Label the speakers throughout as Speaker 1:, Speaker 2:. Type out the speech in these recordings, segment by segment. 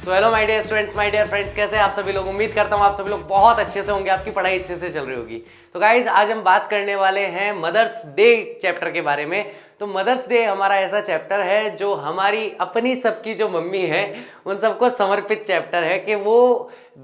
Speaker 1: So hello my dear students, my dear friends, कैसे हैं आप सभी लोग। उम्मीद करता हूँ आप सभी लोग बहुत अच्छे से होंगे, आपकी पढ़ाई अच्छे से चल रही होगी। तो गाइज आज हम बात करने वाले हैं मदर्स डे चैप्टर के बारे में। तो मदर्स डे हमारा ऐसा चैप्टर है जो हमारी अपनी सबकी जो मम्मी है उन सबको समर्पित चैप्टर है कि वो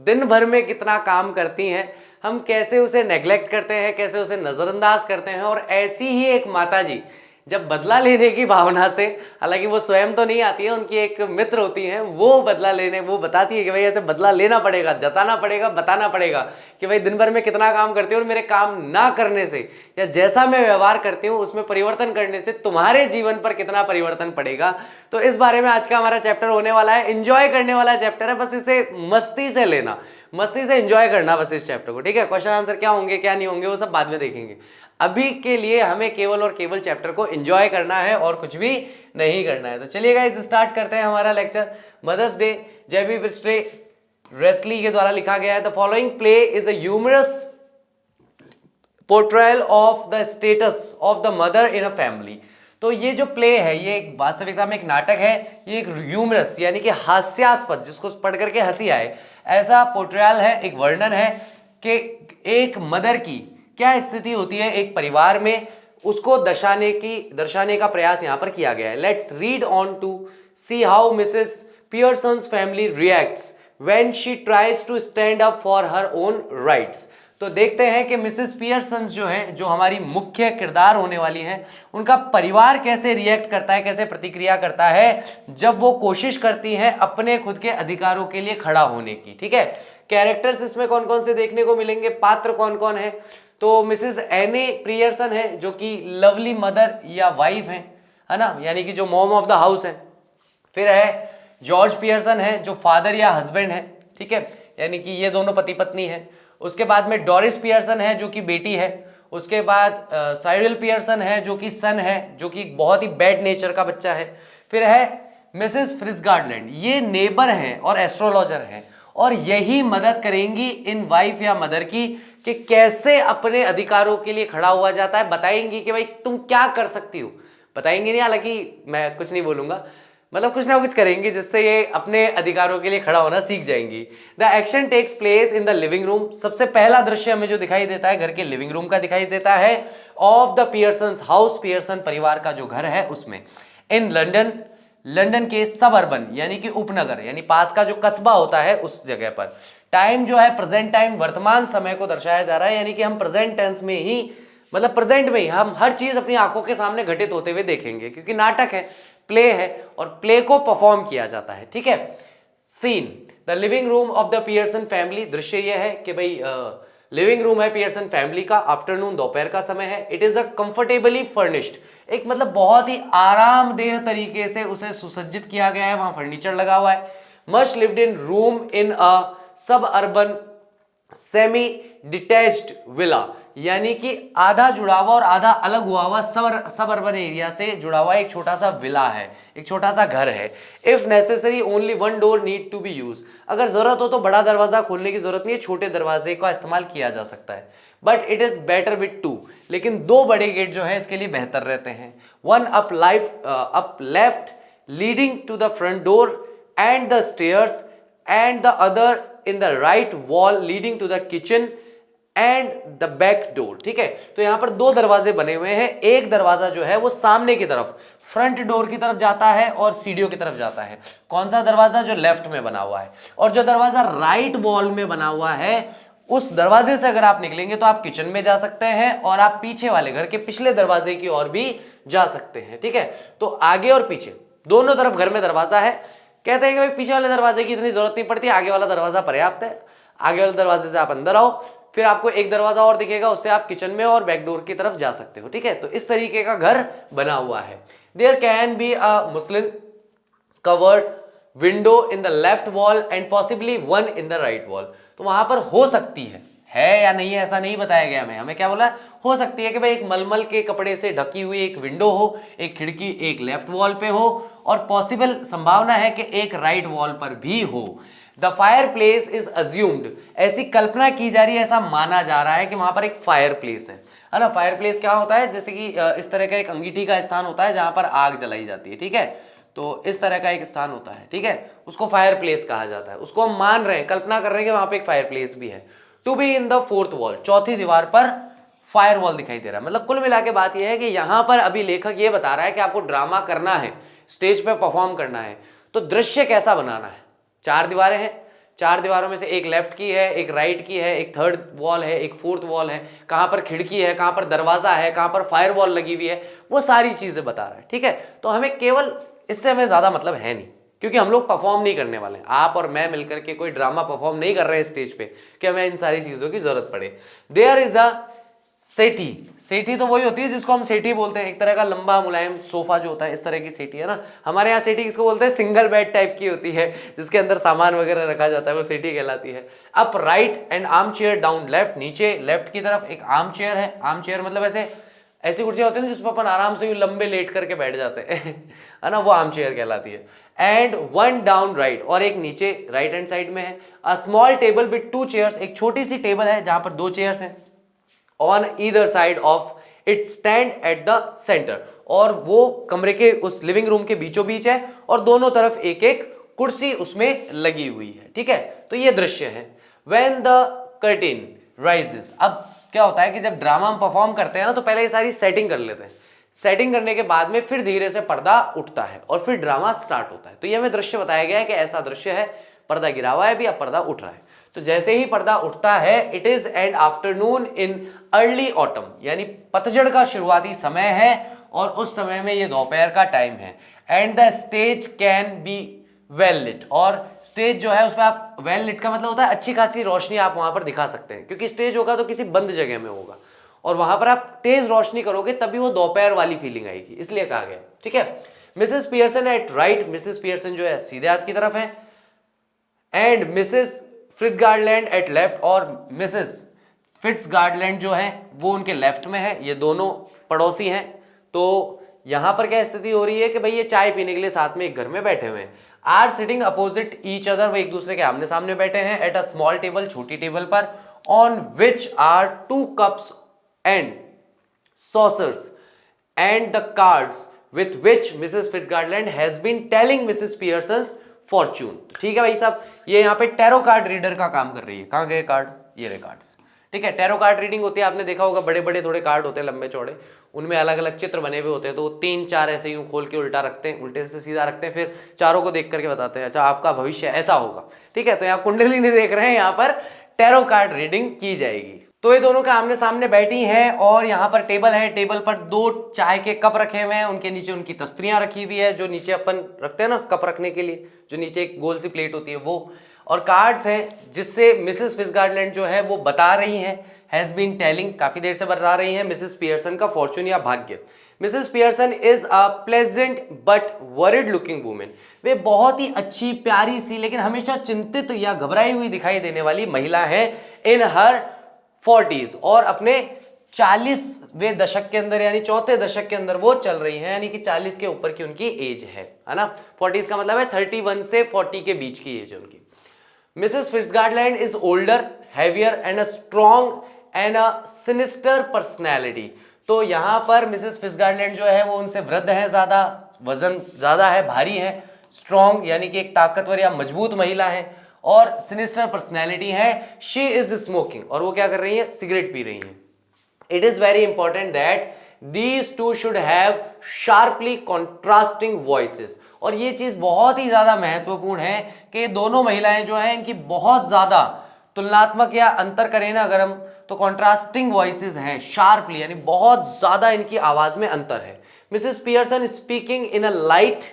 Speaker 1: दिन भर में कितना काम करती हैं, हम कैसे उसे नेग्लेक्ट करते हैं, कैसे उसे नज़रअंदाज करते हैं। और ऐसी ही एक माता जी जब बदला लेने की भावना से, हालांकि वो स्वयं तो नहीं आती है, उनकी एक मित्र होती हैं, वो बदला लेने, वो बताती है कि भाई ऐसे बदला लेना पड़ेगा, जताना पड़ेगा, बताना पड़ेगा कि भाई दिन भर में कितना काम करती हो और मेरे काम ना करने से या जैसा मैं व्यवहार करती हूँ उसमें परिवर्तन करने से तुम्हारे जीवन पर कितना परिवर्तन पड़ेगा। तो इस बारे में आज का हमारा चैप्टर होने वाला है। एंजॉय करने वाला चैप्टर है, बस इसे मस्ती से लेना, मस्ती से एंजॉय करना बस इस चैप्टर को, ठीक है। क्वेश्चन आंसर क्या होंगे क्या नहीं होंगे वो सब बाद में देखेंगे। अभी के लिए हमें केवल और केवल चैप्टर को एंजॉय करना है और कुछ भी नहीं करना है। तो चलिए गाइस स्टार्ट करते हैं हमारा lecture. Mother's Day JB Priestley के द्वारा लिखा गया है। The following play is a humorous portrayal of the status of the mother in a family. तो ये जो प्ले है ये एक वास्तविकता में एक नाटक है, ये एक ह्यूमरस यानी कि हास्यास्पद, जिसको पढ़ करके हंसी आए ऐसा पोर्ट्रेयल है, एक वर्णन है कि एक मदर की क्या स्थिति होती है एक परिवार में, उसको दर्शाने का प्रयास यहां पर किया गया है। Let's read on to see how Mrs Pearson's family reacts when she tries to stand up for her own rights. तो देखते हैं कि मिसेस पियर्सन्स जो है, जो हमारी मुख्य किरदार होने वाली हैं, उनका परिवार कैसे रिएक्ट करता है, कैसे प्रतिक्रिया करता है जब वो कोशिश करती हैं अपने खुद के अधिकारों के लिए खड़ा होने की, ठीक है। कैरेक्टर्स इसमें कौन कौन से देखने को मिलेंगे, पात्र कौन कौन है। तो मिसेस एनी पियर्सन है जो कि लवली मदर या वाइफ है ना, यानी कि जो मॉम ऑफ द हाउस है। फिर है जॉर्ज पियर्सन है जो फादर या हस्बैंड है, ठीक है, यानी कि ये दोनों पति पत्नी है। उसके बाद में डोरिस पियर्सन है जो कि बेटी है। उसके बाद साइरिल पियर्सन है जो कि सन है, जो कि बहुत ही बैड नेचर का बच्चा है। फिर है मिसेस फ्रिस्गार्डलैंड, ये नेबर है और एस्ट्रोलॉजर है और यही मदद करेंगी इन वाइफ या मदर की कि कैसे अपने अधिकारों के लिए खड़ा हुआ जाता है। बताएंगी कि भाई तुम क्या कर सकती हो, बताएंगे नहीं, हालांकि मैं कुछ नहीं बोलूंगा, मतलब कुछ ना कुछ करेंगी जिससे ये अपने अधिकारों के लिए खड़ा होना सीख जाएंगी। The action takes place in the living room. सबसे पहला दृश्य हमें जो दिखाई देता है घर के लिविंग रूम का दिखाई देता है, of the Pearson's house, Pearson परिवार का जो घर है उसमें। इन लंदन, लंदन के सब अर्बन यानी कि उपनगर, यानी पास का जो कस्बा होता है उस जगह पर। टाइम जो है प्रेजेंट टाइम, वर्तमान समय को दर्शाया जा रहा है, यानी कि हम प्रेजेंट टेंस में ही, मतलब प्रेजेंट में ही हम हर चीज अपनी आंखों के सामने घटित होते हुए देखेंगे, क्योंकि नाटक है, प्ले है और प्ले को परफॉर्म किया जाता है, ठीक है। Seen the living room of the Pearson family. दृश्य यह है कि भाई लिविंग रूम है पियर्सन फैमिली का, आफ्टरनून दोपहर का समय है। It is a comfortably furnished, एक मतलब बहुत ही आरामदेह तरीके से उसे सुसज्जित किया गया है, वहां फर्नीचर लगा हुआ है। Much lived in room in a suburban semi detached villa, यानी कि आधा जुड़ा हुआ और आधा अलग हुआ हुआ सब अर्बन एरिया से जुड़ा हुआ एक छोटा सा विला है, एक छोटा सा घर है। If necessary only one door need to be use, अगर जरूरत हो तो बड़ा दरवाजा खोलने की जरूरत नहीं है, छोटे दरवाजे का इस्तेमाल किया जा सकता है। But it is better with to, लेकिन दो बड़े गेट जो है इसके लिए बेहतर रहते हैं। One up left leading to the front door and the stairs and the other in the right wall leading to the kitchen and the back door, ठीक है। तो यहां पर दो दरवाजे बने हुए हैं, एक दरवाजा जो है वो सामने की तरफ फ्रंट डोर की तरफ जाता है और सीढ़ियों की तरफ जाता है। कौन सा दरवाजा? जो लेफ्ट में बना हुआ है। और जो दरवाजा राइट वॉल में बना हुआ है उस दरवाजे से अगर आप निकलेंगे तो आप किचन में जा सकते हैं और आप पीछे वाले घर के पिछले दरवाजे की ओर भी जा सकते हैं, ठीक है। तो आगे और पीछे दोनों तरफ घर में दरवाजा है। कहते हैं कि भाई पीछे वाले दरवाजे की इतनी जरूरत नहीं पड़ती, आगे वाला दरवाजा पर्याप्त है। आगे वाले दरवाजे से आप अंदर आओ, फिर आपको एक दरवाजा और दिखेगा, उससे आप किचन में और बैकडोर की तरफ जा सकते हो, ठीक है। तो इस तरीके का घर बना हुआ है। There can be a Muslim covered window in the left wall and possibly one in the right wall. तो वहां पर हो सकती है या नहीं है ऐसा नहीं बताया गया हमें क्या बोला, हो सकती है कि भाई एक मलमल के कपड़े से ढकी हुई एक विंडो हो, एक खिड़की एक लेफ्ट वॉल पे हो और पॉसिबल संभावना है कि एक राइट वॉल पर भी हो। The fire place is assumed, ऐसी कल्पना की जा रही है, ऐसा माना जा रहा है कि वहां पर एक फायर प्लेस है ना। फायर प्लेस क्या होता है? जैसे कि इस तरह का एक अंगीठी का स्थान होता है जहां पर आग जलाई जाती है, ठीक है। तो इस तरह का एक स्थान होता है, ठीक है, उसको फायर प्लेस कहा जाता है। उसको हम मान रहे हैं, कल्पना कर रहे हैं कि वहां पे एक फायर प्लेस भी है। To be in the fourth wall, चौथी दीवार पर फायर वॉल दिखाई दे रहा है। मतलब कुल मिला के बात यह है कि यहां पर अभी लेखक ये बता रहा है कि आपको ड्रामा करना है, स्टेज पे परफॉर्म करना है, तो दृश्य कैसा बनाना है। 4 दीवारें हैं, 4 दीवारों में से एक लेफ्ट की है, एक राइट की है, एक थर्ड वॉल है, एक फोर्थ वॉल है, कहां पर खिड़की है, कहां पर दरवाजा है, कहां पर फायर वॉल लगी हुई है, वो सारी चीजें बता रहा है, ठीक है। तो हमें केवल इससे हमें ज्यादा मतलब है नहीं, क्योंकि हम लोग परफॉर्म नहीं करने वाले हैं। आप और मैं मिलकर के कोई ड्रामा परफॉर्म नहीं कर रहे हैं स्टेज पे कि हमें इन सारी चीजों की जरूरत पड़े। देयर इज अ सेठी। सेठी तो वही होती है जिसको हम सेठी बोलते हैं, एक तरह का लंबा मुलायम सोफा जो होता है, इस तरह की सेठी है ना। हमारे यहाँ सेठी किसको बोलते हैं, सिंगल बेड टाइप की होती है जिसके अंदर सामान वगैरह रखा जाता है, वो सेठी कहलाती है। Up right and arm chair down left, नीचे लेफ्ट की तरफ एक आर्म चेयर है। आर्म चेयर मतलब ऐसी कुर्सियां होती है जिस पर अपन आराम से लंबे लेट करके बैठ जाते हैं है ना, वो आर्म चेयर कहलाती है। एंड 1 डाउन राइट, और एक नीचे राइट हैंड साइड में है। अ स्मॉल टेबल विद 2 चेयर्स, एक छोटी सी टेबल है जहां पर 2 चेयर्स हैं। On either side of it stand at the centre, और वो कमरे के उस लिविंग रूम के बीचों बीच है और दोनों तरफ एक एक कुर्सी उसमें लगी हुई है, ठीक है। तो ये दृश्य है। व्हेन द कर्टेन राइजेस, अब क्या होता है कि जब ड्रामा हम परफॉर्म करते हैं ना, तो पहले ये सारी सेटिंग कर लेते हैं। सेटिंग करने के बाद में फिर धीरे से पर्दा उठता है और फिर ड्रामा स्टार्ट होता है। तो ये हमें दृश्य बताया गया है कि ऐसा दृश्य है, पर्दा गिरा हुआ है भी, अब पर्दा उठ रहा है। तो जैसे ही पर्दा उठता है, it is and afternoon in early autumn, यानी पतझड़ का शुरुआती समय है और उस समय में ये दोपहर का टाइम है। And the stage can be well lit, और स्टेज जो है उस पर आप, वेल लिट का मतलब होता है अच्छी खासी रोशनी आप वहां पर दिखा सकते हैं, क्योंकि स्टेज होगा तो किसी बंद जगह में होगा और वहां पर आप तेज रोशनी करोगे तभी वो दोपहर वाली फीलिंग आएगी, इसलिए कहा गया, ठीक है। Mrs Pearson at right, Mrs Pearson जो है सीधे हाथ की तरफ है। And Mrs Fitzgerald at left, और मिसेस फिट्जगार्डलैंड जो है वो उनके लेफ्ट में है। ये दोनों पड़ोसी हैं। तो यहां पर क्या स्थिति हो रही है कि भाई ये चाय पीने के लिए साथ में एक घर में बैठे हुए हैं। Are sitting opposite each other, वो एक दूसरे के आमने सामने बैठे हैं। एट अ स्मॉल टेबल, छोटी टेबल पर, on which are 2 cups and saucers and the cards with which Mrs Fitzgerald has been telling Mrs Pearson's fortune. ठीक है भाई साहब, ये यहाँ पे टैरो कार्ड रीडर का काम कर रही है। कहाँ गए कार्ड, ये रहे कार्ड्स, ठीक है। टैरो कार्ड रीडिंग होती है, आपने देखा होगा, बड़े बड़े थोड़े कार्ड होते हैं लंबे चौड़े, उनमें अलग अलग चित्र बने हुए होते हैं। तो वो 3-4 ऐसे यूं खोल के उल्टा रखते हैं, उल्टे से सीधा रखते हैं, फिर चारों को देख करके बताते हैं अच्छा आपका भविष्य ऐसा होगा, ठीक है। तो यहाँ कुंडली नहीं देख रहे हैं, यहाँ पर टैरो कार्ड रीडिंग की जाएगी। तो ये दोनों का आमने सामने बैठी हैं और यहाँ पर टेबल है। टेबल पर 2 चाय के कप रखे हुए हैं, उनके नीचे उनकी तस्त्रियां रखी हुई है, जो नीचे अपन रखते हैं ना कप रखने के लिए, जो नीचे एक गोल सी प्लेट होती है वो, और कार्ड्स हैं जिससे मिसेस फिट्जगार्डलैंड जो है वो बता रही हैं, हैज बीन टेलिंग, काफी देर से बता रही हैं मिसेस पियर्सन का फॉर्चून या भाग्य। Mrs Pearson is a pleasant but worried looking women, वे बहुत ही अच्छी प्यारी सी लेकिन हमेशा चिंतित या घबराई हुई दिखाई देने वाली महिला है। इन हर 40s, और अपने 40वें दशक के अंदर, यानी चौथे दशक के अंदर वो चल रही है, यानी कि 40 के ऊपर की उनकी एज है ना। 40s का मतलब है 31 से 40 के बीच की एज है उनकी। Mrs Fitzgerald is older, heavier and a strong and a sinister personality. तो यहां पर मिसेस फिट्जगार्डलैंड जो है वो उनसे वृद्ध है, ज्यादा वजन ज्यादा है, भारी है। स्ट्रॉन्ग यानी कि एक ताकतवर या मजबूत महिला है, और सिनिस्टर पर्सनैलिटी है। शी इज स्मोकिंग, और वो क्या कर रही है, सिगरेट पी रही है। It is very important that these two should have sharply contrasting voices, और ये चीज बहुत ही ज्यादा महत्वपूर्ण है कि दोनों महिलाएं जो हैं इनकी बहुत ज्यादा तुलनात्मक या अंतर करें ना अगर हम, तो कॉन्ट्रास्टिंग वॉइसेस हैं, शार्पली यानी बहुत ज्यादा इनकी आवाज में अंतर है। Mrs Pearson speaking in a light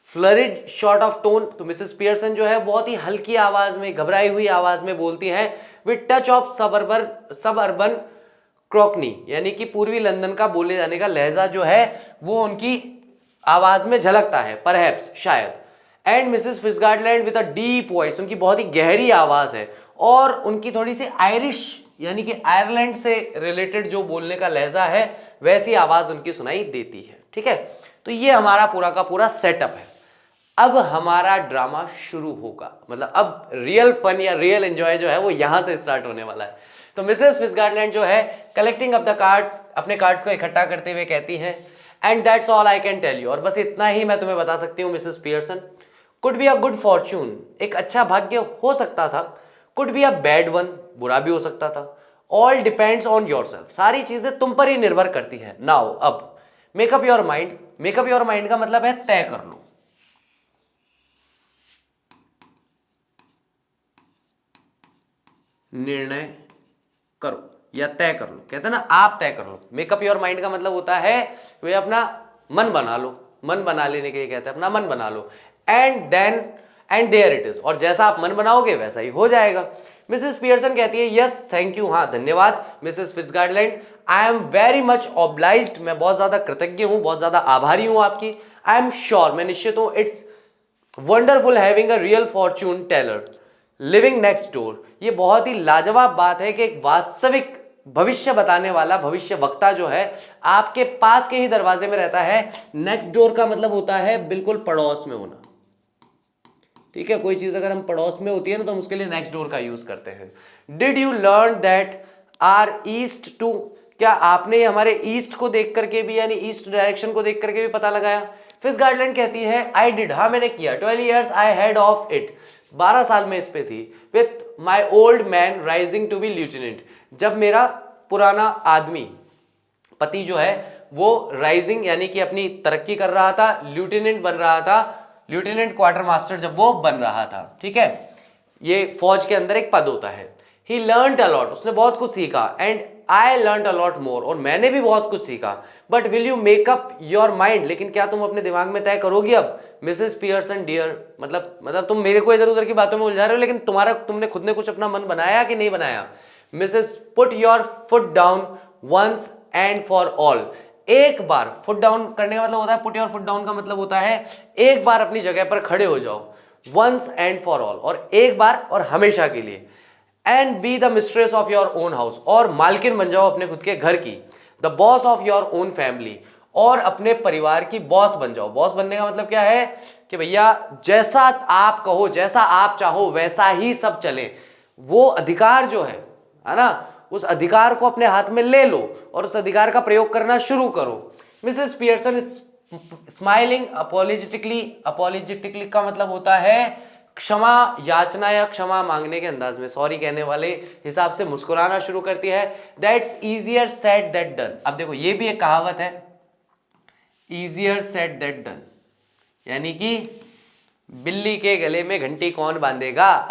Speaker 1: flurried sort of tone, तो मिसेस पियर्सन जो है बहुत ही हल्की आवाज में, घबराई हुई आवाज में बोलती हैं। विद टच ऑफ सब अर्बन क्रॉकनी, यानी कि पूर्वी लंदन का बोले जाने का लहजा जो है वो उनकी आवाज में झलकता है, परहैप्स शायद। And Mrs Fitzgerald with a deep voice, उनकी बहुत ही गहरी आवाज है, और उनकी थोड़ी सी आयरिश यानी कि आयरलैंड से रिलेटेड जो बोलने का लहजा है वैसी आवाज उनकी सुनाई देती है, ठीक है। तो ये हमारा पूरा का पूरा सेटअप है। अब हमारा ड्रामा शुरू होगा, मतलब अब रियल फन या रियल एंजॉय जो है वो यहां से स्टार्ट होने वाला है। तो मिसेस फिट्जगार्डलैंड जो है कलेक्टिंग अप द कार्ड्स, अपने कार्ड्स को इकट्ठा करते हुए कहती हैं, and that's all I can tell you, और बस इतना ही मैं तुम्हें बता सकती हूँ Mrs Pearson. Could be a good fortune, एक अच्छा भाग्य हो सकता था। Could be a bad one, बुरा भी हो सकता था। All depends on yourself, सारी चीजें तुम पर ही निर्भर करती है। नाउ अब make up your mind, make up your mind का मतलब है तय कर लो। निर्णय करो या तय कर लो, कहते हैं ना आप तय कर लो। मेकअप योर माइंड का मतलब होता है वे अपना मन बना लो, मन बना लेने के लिए कहते हैं अपना मन बना लो। And then and there it is, और जैसा आप मन बनाओगे वैसा ही हो जाएगा। मिसेस पियर्सन कहती है यस थैंक यू, हाँ धन्यवाद Mrs Fitzgerald, I am very much obliged, मैं बहुत ज्यादा कृतज्ञ हूं, बहुत ज्यादा आभारी हूं आपकी। आई एम श्योर, मैं निश्चित हूं, it's wonderful having a real fortune teller living next door, ये बहुत ही लाजवाब बात है कि एक वास्तविक भविष्य बताने वाला भविष्य वक्ता जो है आपके पास के ही दरवाजे में रहता है। नेक्स्ट डोर का मतलब होता है बिल्कुल पड़ोस में होना, ठीक है। कोई चीज अगर हम पड़ोस में होती है ना तो हम उसके लिए नेक्स्ट डोर का यूज करते हैं। Did you learn that are east too, क्या आपने हमारे ईस्ट को देख करके भी, यानी ईस्ट डायरेक्शन को देख करके भी पता लगाया? फिट्जगार्डलैंड कहती है आई डिड, हाँ मैंने किया। 12 years I had of it, 12 साल में इस पे थी। With my old man rising to be lieutenant, जब मेरा पुराना आदमी पति जो है वो राइजिंग यानी कि अपनी तरक्की कर रहा था, ल्यूटेनेंट बन रहा था, ल्यूटेनेंट क्वार्टर मास्टर जब वो बन रहा था, ठीक है। ये फौज के अंदर एक पद होता है। ही लर्नड अ लॉट, उसने बहुत कुछ सीखा। And I learned a lot more, और मैंने भी बहुत कुछ सीखा। But will you make up your mind, लेकिन क्या तुम अपने दिमाग में तय करोगी अब? मिसेस पियर्सन डियर, मतलब तुम मेरे को इधर उधर की बातों में उलझा रहे हो, लेकिन तुमने खुद ने कुछ अपना मन बनाया कि नहीं बनाया? Mrs put your foot down once and for all, एक बार फुट डाउन करने का मतलब होता है, पुट योर फुट डाउन का मतलब होता है एक बार अपनी जगह पर खड़े हो जाओ। वंस एंड फॉर ऑल, और एक बार और हमेशा के लिए। And be the mistress of your own house, और मालकिन बन जाओ अपने खुद के घर की। The boss of your own family, और अपने परिवार की बॉस बन जाओ। बॉस बनने का मतलब क्या है कि भैया जैसा आप कहो, जैसा आप चाहो वैसा ही सब चले। वो अधिकार जो है ना, उस अधिकार को अपने हाथ में ले लो और उस अधिकार का प्रयोग करना शुरू करो। मिसेस पियर्सन स्माइलिंग अपोलोजेटिकली, अपोलोजेटिकली का मतलब होता है क्षमा याचना या क्षमा मांगने के अंदाज में, सॉरी कहने वाले हिसाब से मुस्कुराना शुरू करती है। That's easier said that done, अब देखो ये भी एक कहावत है, इजियर सेड दैट डन, यानी कि बिल्ली के गले में घंटी कौन बांधेगा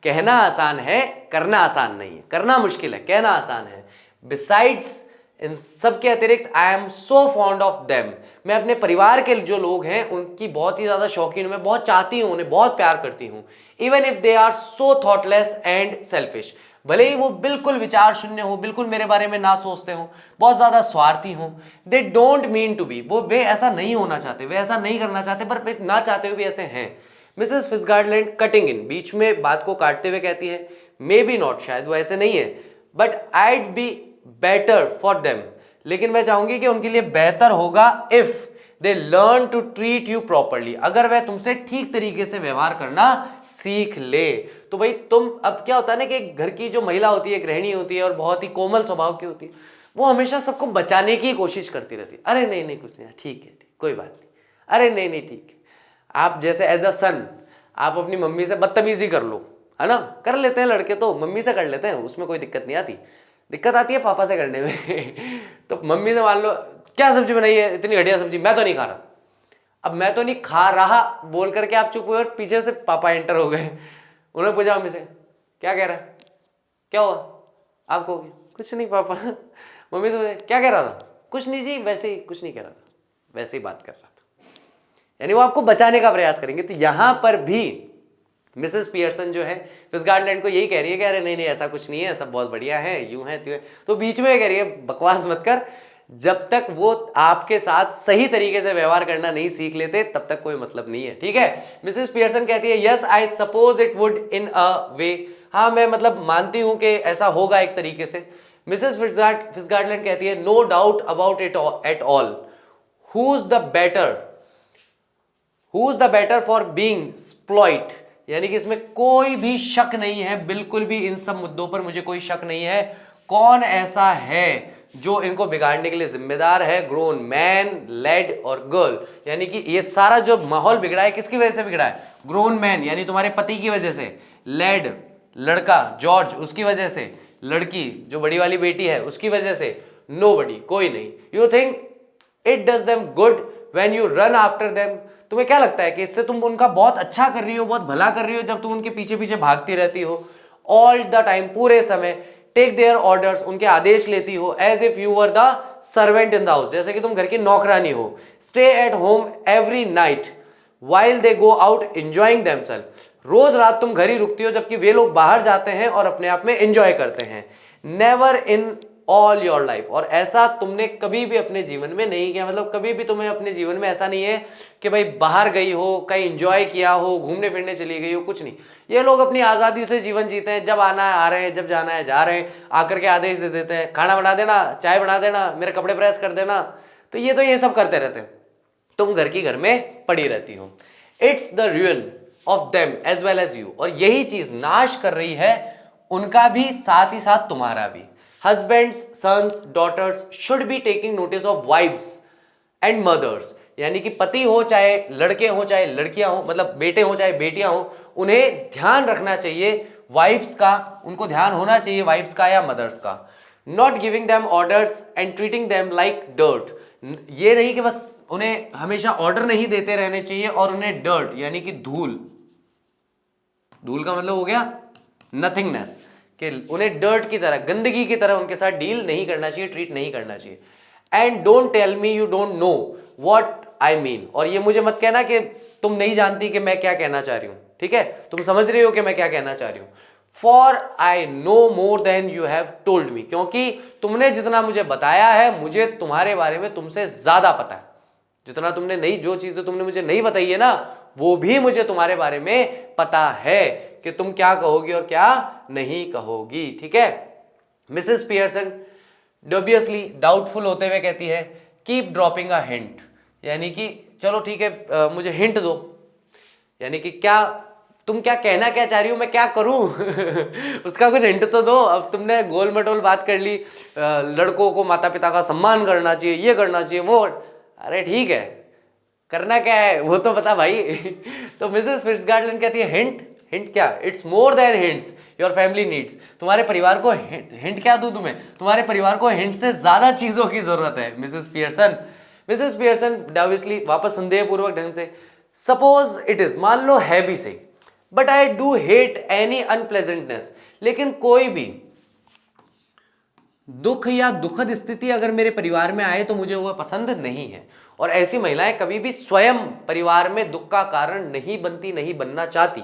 Speaker 1: कहना आसान है, करना आसान नहीं है। करना मुश्किल है, कहना आसान है। बिसाइड्स, इन सब के अतिरिक्त, I am so fond of them, मैं अपने परिवार के जो लोग हैं उनकी बहुत ही ज्यादा शौकीन हूं, मैं बहुत चाहती हूं, उन्हें बहुत प्यार करती हूं। Even if they are so thoughtless and selfish, भले ही वो बिल्कुल विचार शून्य हो, बिल्कुल मेरे बारे में ना सोचते हो, बहुत ज्यादा स्वार्थी हो। They don't mean to be, वे ऐसा नहीं होना चाहते, वे ऐसा नहीं करना चाहते, पर वे ना चाहते हुए भी ऐसे हैं। मिसेस फिट्जगार्डलैंड कटिंग इन, बीच में बात को काटते हुए कहती है मे बी नॉट, शायद वो ऐसे नहीं है, but I'd be better for them, लेकिन मैं चाहूंगी कि उनके लिए बेहतर होगा if they learn to treat you properly, अगर वह तुमसे ठीक तरीके से व्यवहार करना सीख ले। तो भाई तुम, अब क्या होता है ना कि घर की जो महिला होती है, गृहिणी होती है और बहुत ही कोमल स्वभाव की होती है, वो हमेशा सबको बचाने की कोशिश करती रहती है। अरे नहीं नहीं कुछ नहीं, ठीक है कोई बात नहीं, अरे नहीं नहीं ठीक है। आप जैसे एज अ सन आप अपनी मम्मी से बदतमीजी कर लो, है ना, कर लेते हैं लड़के तो, मम्मी से कर लेते हैं, उसमें कोई दिक्कत नहीं आती। दिक्कत आती है पापा से करने में तो मम्मी से मान लो क्या सब्जी बनाई है, इतनी घटिया सब्जी, मैं तो नहीं खा रहा। अब मैं तो नहीं खा रहा बोल करके आप चुप हुए और पीछे से पापा एंटर हो गए। उन्होंने पूछा मम्मी से क्या कह रहा है, क्या हुआ आपको? कुछ नहीं पापा। मम्मी से क्या कह रहा था? कुछ नहीं जी, वैसे ही, कुछ नहीं कह रहा था, वैसे ही बात कर रहा था। यानी वो आपको बचाने का प्रयास करेंगे। तो यहां पर भी मिसेस पियर्सन जो है फिट्जगार्डलैंड को यही कह रही है कि अरे नहीं नहीं ऐसा कुछ नहीं है, सब बहुत बढ़िया है, यूं है त्यों है। तो बीच में कह रही है बकवास मत कर, जब तक वो आपके साथ सही तरीके से व्यवहार करना नहीं सीख लेते तब तक कोई मतलब नहीं है, ठीक है। मिसेस पियर्सन कहती है yes I suppose it would in a way, हाँ मैं मतलब मानती हूं कि ऐसा होगा एक तरीके से। मिसेस फिट्जगार्डलैंड कहती है no doubt about it at all, who is the better for being spoilt, यानी कि इसमें कोई भी शक नहीं है, बिल्कुल भी इन सब मुद्दों पर मुझे कोई शक नहीं है। कौन ऐसा है जो इनको बिगाड़ने के लिए जिम्मेदार है ग्रोन मैन, लेड और गर्ल। यानी कि ये सारा जो माहौल बिगड़ा है किसकी वजह से बिगड़ा है? ग्रोन मैन यानी तुम्हारे पति की वजह से, लेड लड़का जॉर्ज उसकी वजह से, लड़की जो बड़ी वाली बेटी है उसकी वजह से, नोबडी कोई नहीं। You think it does them good when you run after them? तुम्हें क्या लगता है कि इससे तुम उनका बहुत अच्छा कर रही हो, बहुत भला कर रही हो जब तुम उनके पीछे पीछे भागती रहती हो ऑल द टाइम, पूरे समय? टेक देयर ऑर्डर्स, उनके आदेश लेती हो as if you were the servant in the house, जैसे कि तुम घर की नौकरानी हो। Stay at home every night while they go out enjoying themselves, रोज रात तुम घर ही रुकती हो जबकि वे लोग बाहर जाते हैं और अपने आप में एंजॉय करते हैं। Never in all your life, और ऐसा तुमने कभी भी अपने जीवन में नहीं किया। मतलब कभी भी तुम्हें अपने जीवन में ऐसा नहीं है कि भाई बाहर गई हो, कहीं एंजॉय किया हो, घूमने फिरने चली गई हो, कुछ नहीं। ये लोग अपनी आज़ादी से जीवन जीते हैं, जब आना है आ रहे हैं, जब जाना है जा रहे हैं, आकर के आदेश दे देते हैं, खाना बना देना, चाय बना देना, मेरे कपड़े प्रेस कर देना। तो ये सब करते रहते हैं, तुम घर की घर में पड़ी रहती हो। It's the ruin of them as well as you, और यही चीज नाश कर रही है उनका भी, साथ ही साथ तुम्हारा भी। Husbands, sons, daughters should be taking notice of wives and mothers, यानी कि पति हो चाहे लड़के हो चाहे लड़कियां हो, मतलब बेटे हो चाहे बेटियां हो, उन्हें ध्यान रखना चाहिए वाइफ्स का, उनको ध्यान होना चाहिए वाइफ्स का या मदर्स का। Not giving them orders and treating them like dirt, ये नहीं कि बस उन्हें हमेशा ऑर्डर नहीं देते रहने चाहिए और उन्हें डर्ट यानी कि धूल, धूल का मतलब हो गया नथिंगनेस, कि उन्हें डर्ट की तरह, गंदगी की तरह उनके साथ डील नहीं करना चाहिए, ट्रीट नहीं करना चाहिए। And don't tell me you don't know what I mean, और ये मुझे मत कहना कि तुम नहीं जानती कि मैं क्या कहना चाह रही हूं, ठीक है? तुम समझ रही हो कि मैं क्या कहना चाह रही हूं। For I know more than you have told me, क्योंकि तुमने जितना मुझे बताया है, मुझे तुम्हारे बारे में तुमसे ज्यादा पता है। जितना तुमने नहीं, जो चीजें तुमने मुझे नहीं बताई है ना, वो भी मुझे तुम्हारे बारे में पता है कि तुम क्या कहोगी और क्या नहीं कहोगी, ठीक है? मिसेस पियर्सन डबियसली डाउटफुल होते हुए कहती है, कीप ड्रॉपिंग अ हिंट, यानी कि चलो ठीक है, मुझे हिंट दो, यानी कि क्या तुम क्या कहना क्या चाह रही हो, मैं क्या करूं? उसका कुछ हिंट तो दो। अब तुमने गोल मटोल बात कर ली, लड़कों को माता पिता का सम्मान करना चाहिए, ये करना चाहिए, वो, अरे ठीक है, करना क्या है वो तो बता भाई। तो मिसेस फिट्जगार्डलैंड कहती है, हिंट? हिंट क्या? It's more than hints your family needs, तुम्हारे परिवार को हिंट क्या दूं तुम्हें? तुम्हारे परिवार को हिंट से ज्यादा चीजों की जरूरत है मिसेस पियर्सन। मिसेस पियर्सन डाउबियसली वापस संदेहपूर्वक ढंग से, सपोज इट इज, मान लो है भी सही, but I do hate any unpleasantness, लेकिन कोई भी दुख या दुखद स्थिति अगर मेरे परिवार में आए तो मुझे वह पसंद नहीं है। और ऐसी महिलाएं कभी भी स्वयं परिवार में दुख का कारण नहीं बनती, नहीं बनना चाहती।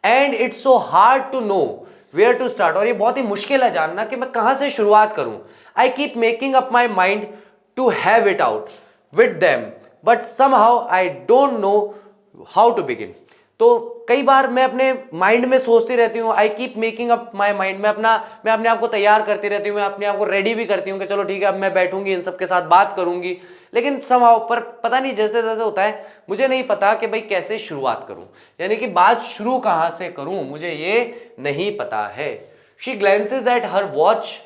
Speaker 1: And it's so hard to know where to start, और ये बहुत ही मुश्किल है जानना कि मैं कहां से शुरुआत करूं। I keep making up my mind to have it out with them, but somehow I don't know how to begin. तो कई बार मैं अपने माइंड में सोचती रहती हूँ, आई keep making up my mind, मैं अपने आप को तैयार करती रहती हूँ, मैं अपने आप को रेडी भी करती हूँ कि चलो ठीक है अब मैं बैठूंगी, इन सबके साथ बात करूंगी, लेकिन समहाउ पर पता नहीं जैसे जैसे होता है, मुझे नहीं पता कि भाई कैसे शुरुआत करूं, यानी कि बात शुरू कहां से करूं, मुझे ये नहीं पता है। शी ग्लैंसेस एट हर वॉच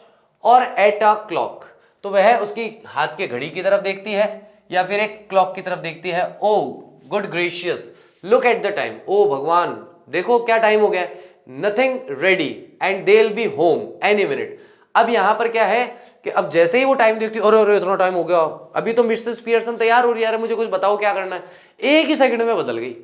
Speaker 1: और एट अ क्लॉक, तो वह उसकी हाथ के घड़ी की तरफ देखती है या फिर एक क्लॉक की तरफ देखती है। Oh good gracious look at the time, oh भगवान देखो क्या टाइम हो गया, nothing ready and they will be home any minute. अब यहां पर क्या है कि अब जैसे ही वो टाइम देखती है, अरे इतना टाइम हो गया, अभी तो मिसेस पियर्सन तैयार हो रही है, मुझे कुछ बताओ क्या करना है, एक ही सेकंड में बदल गई,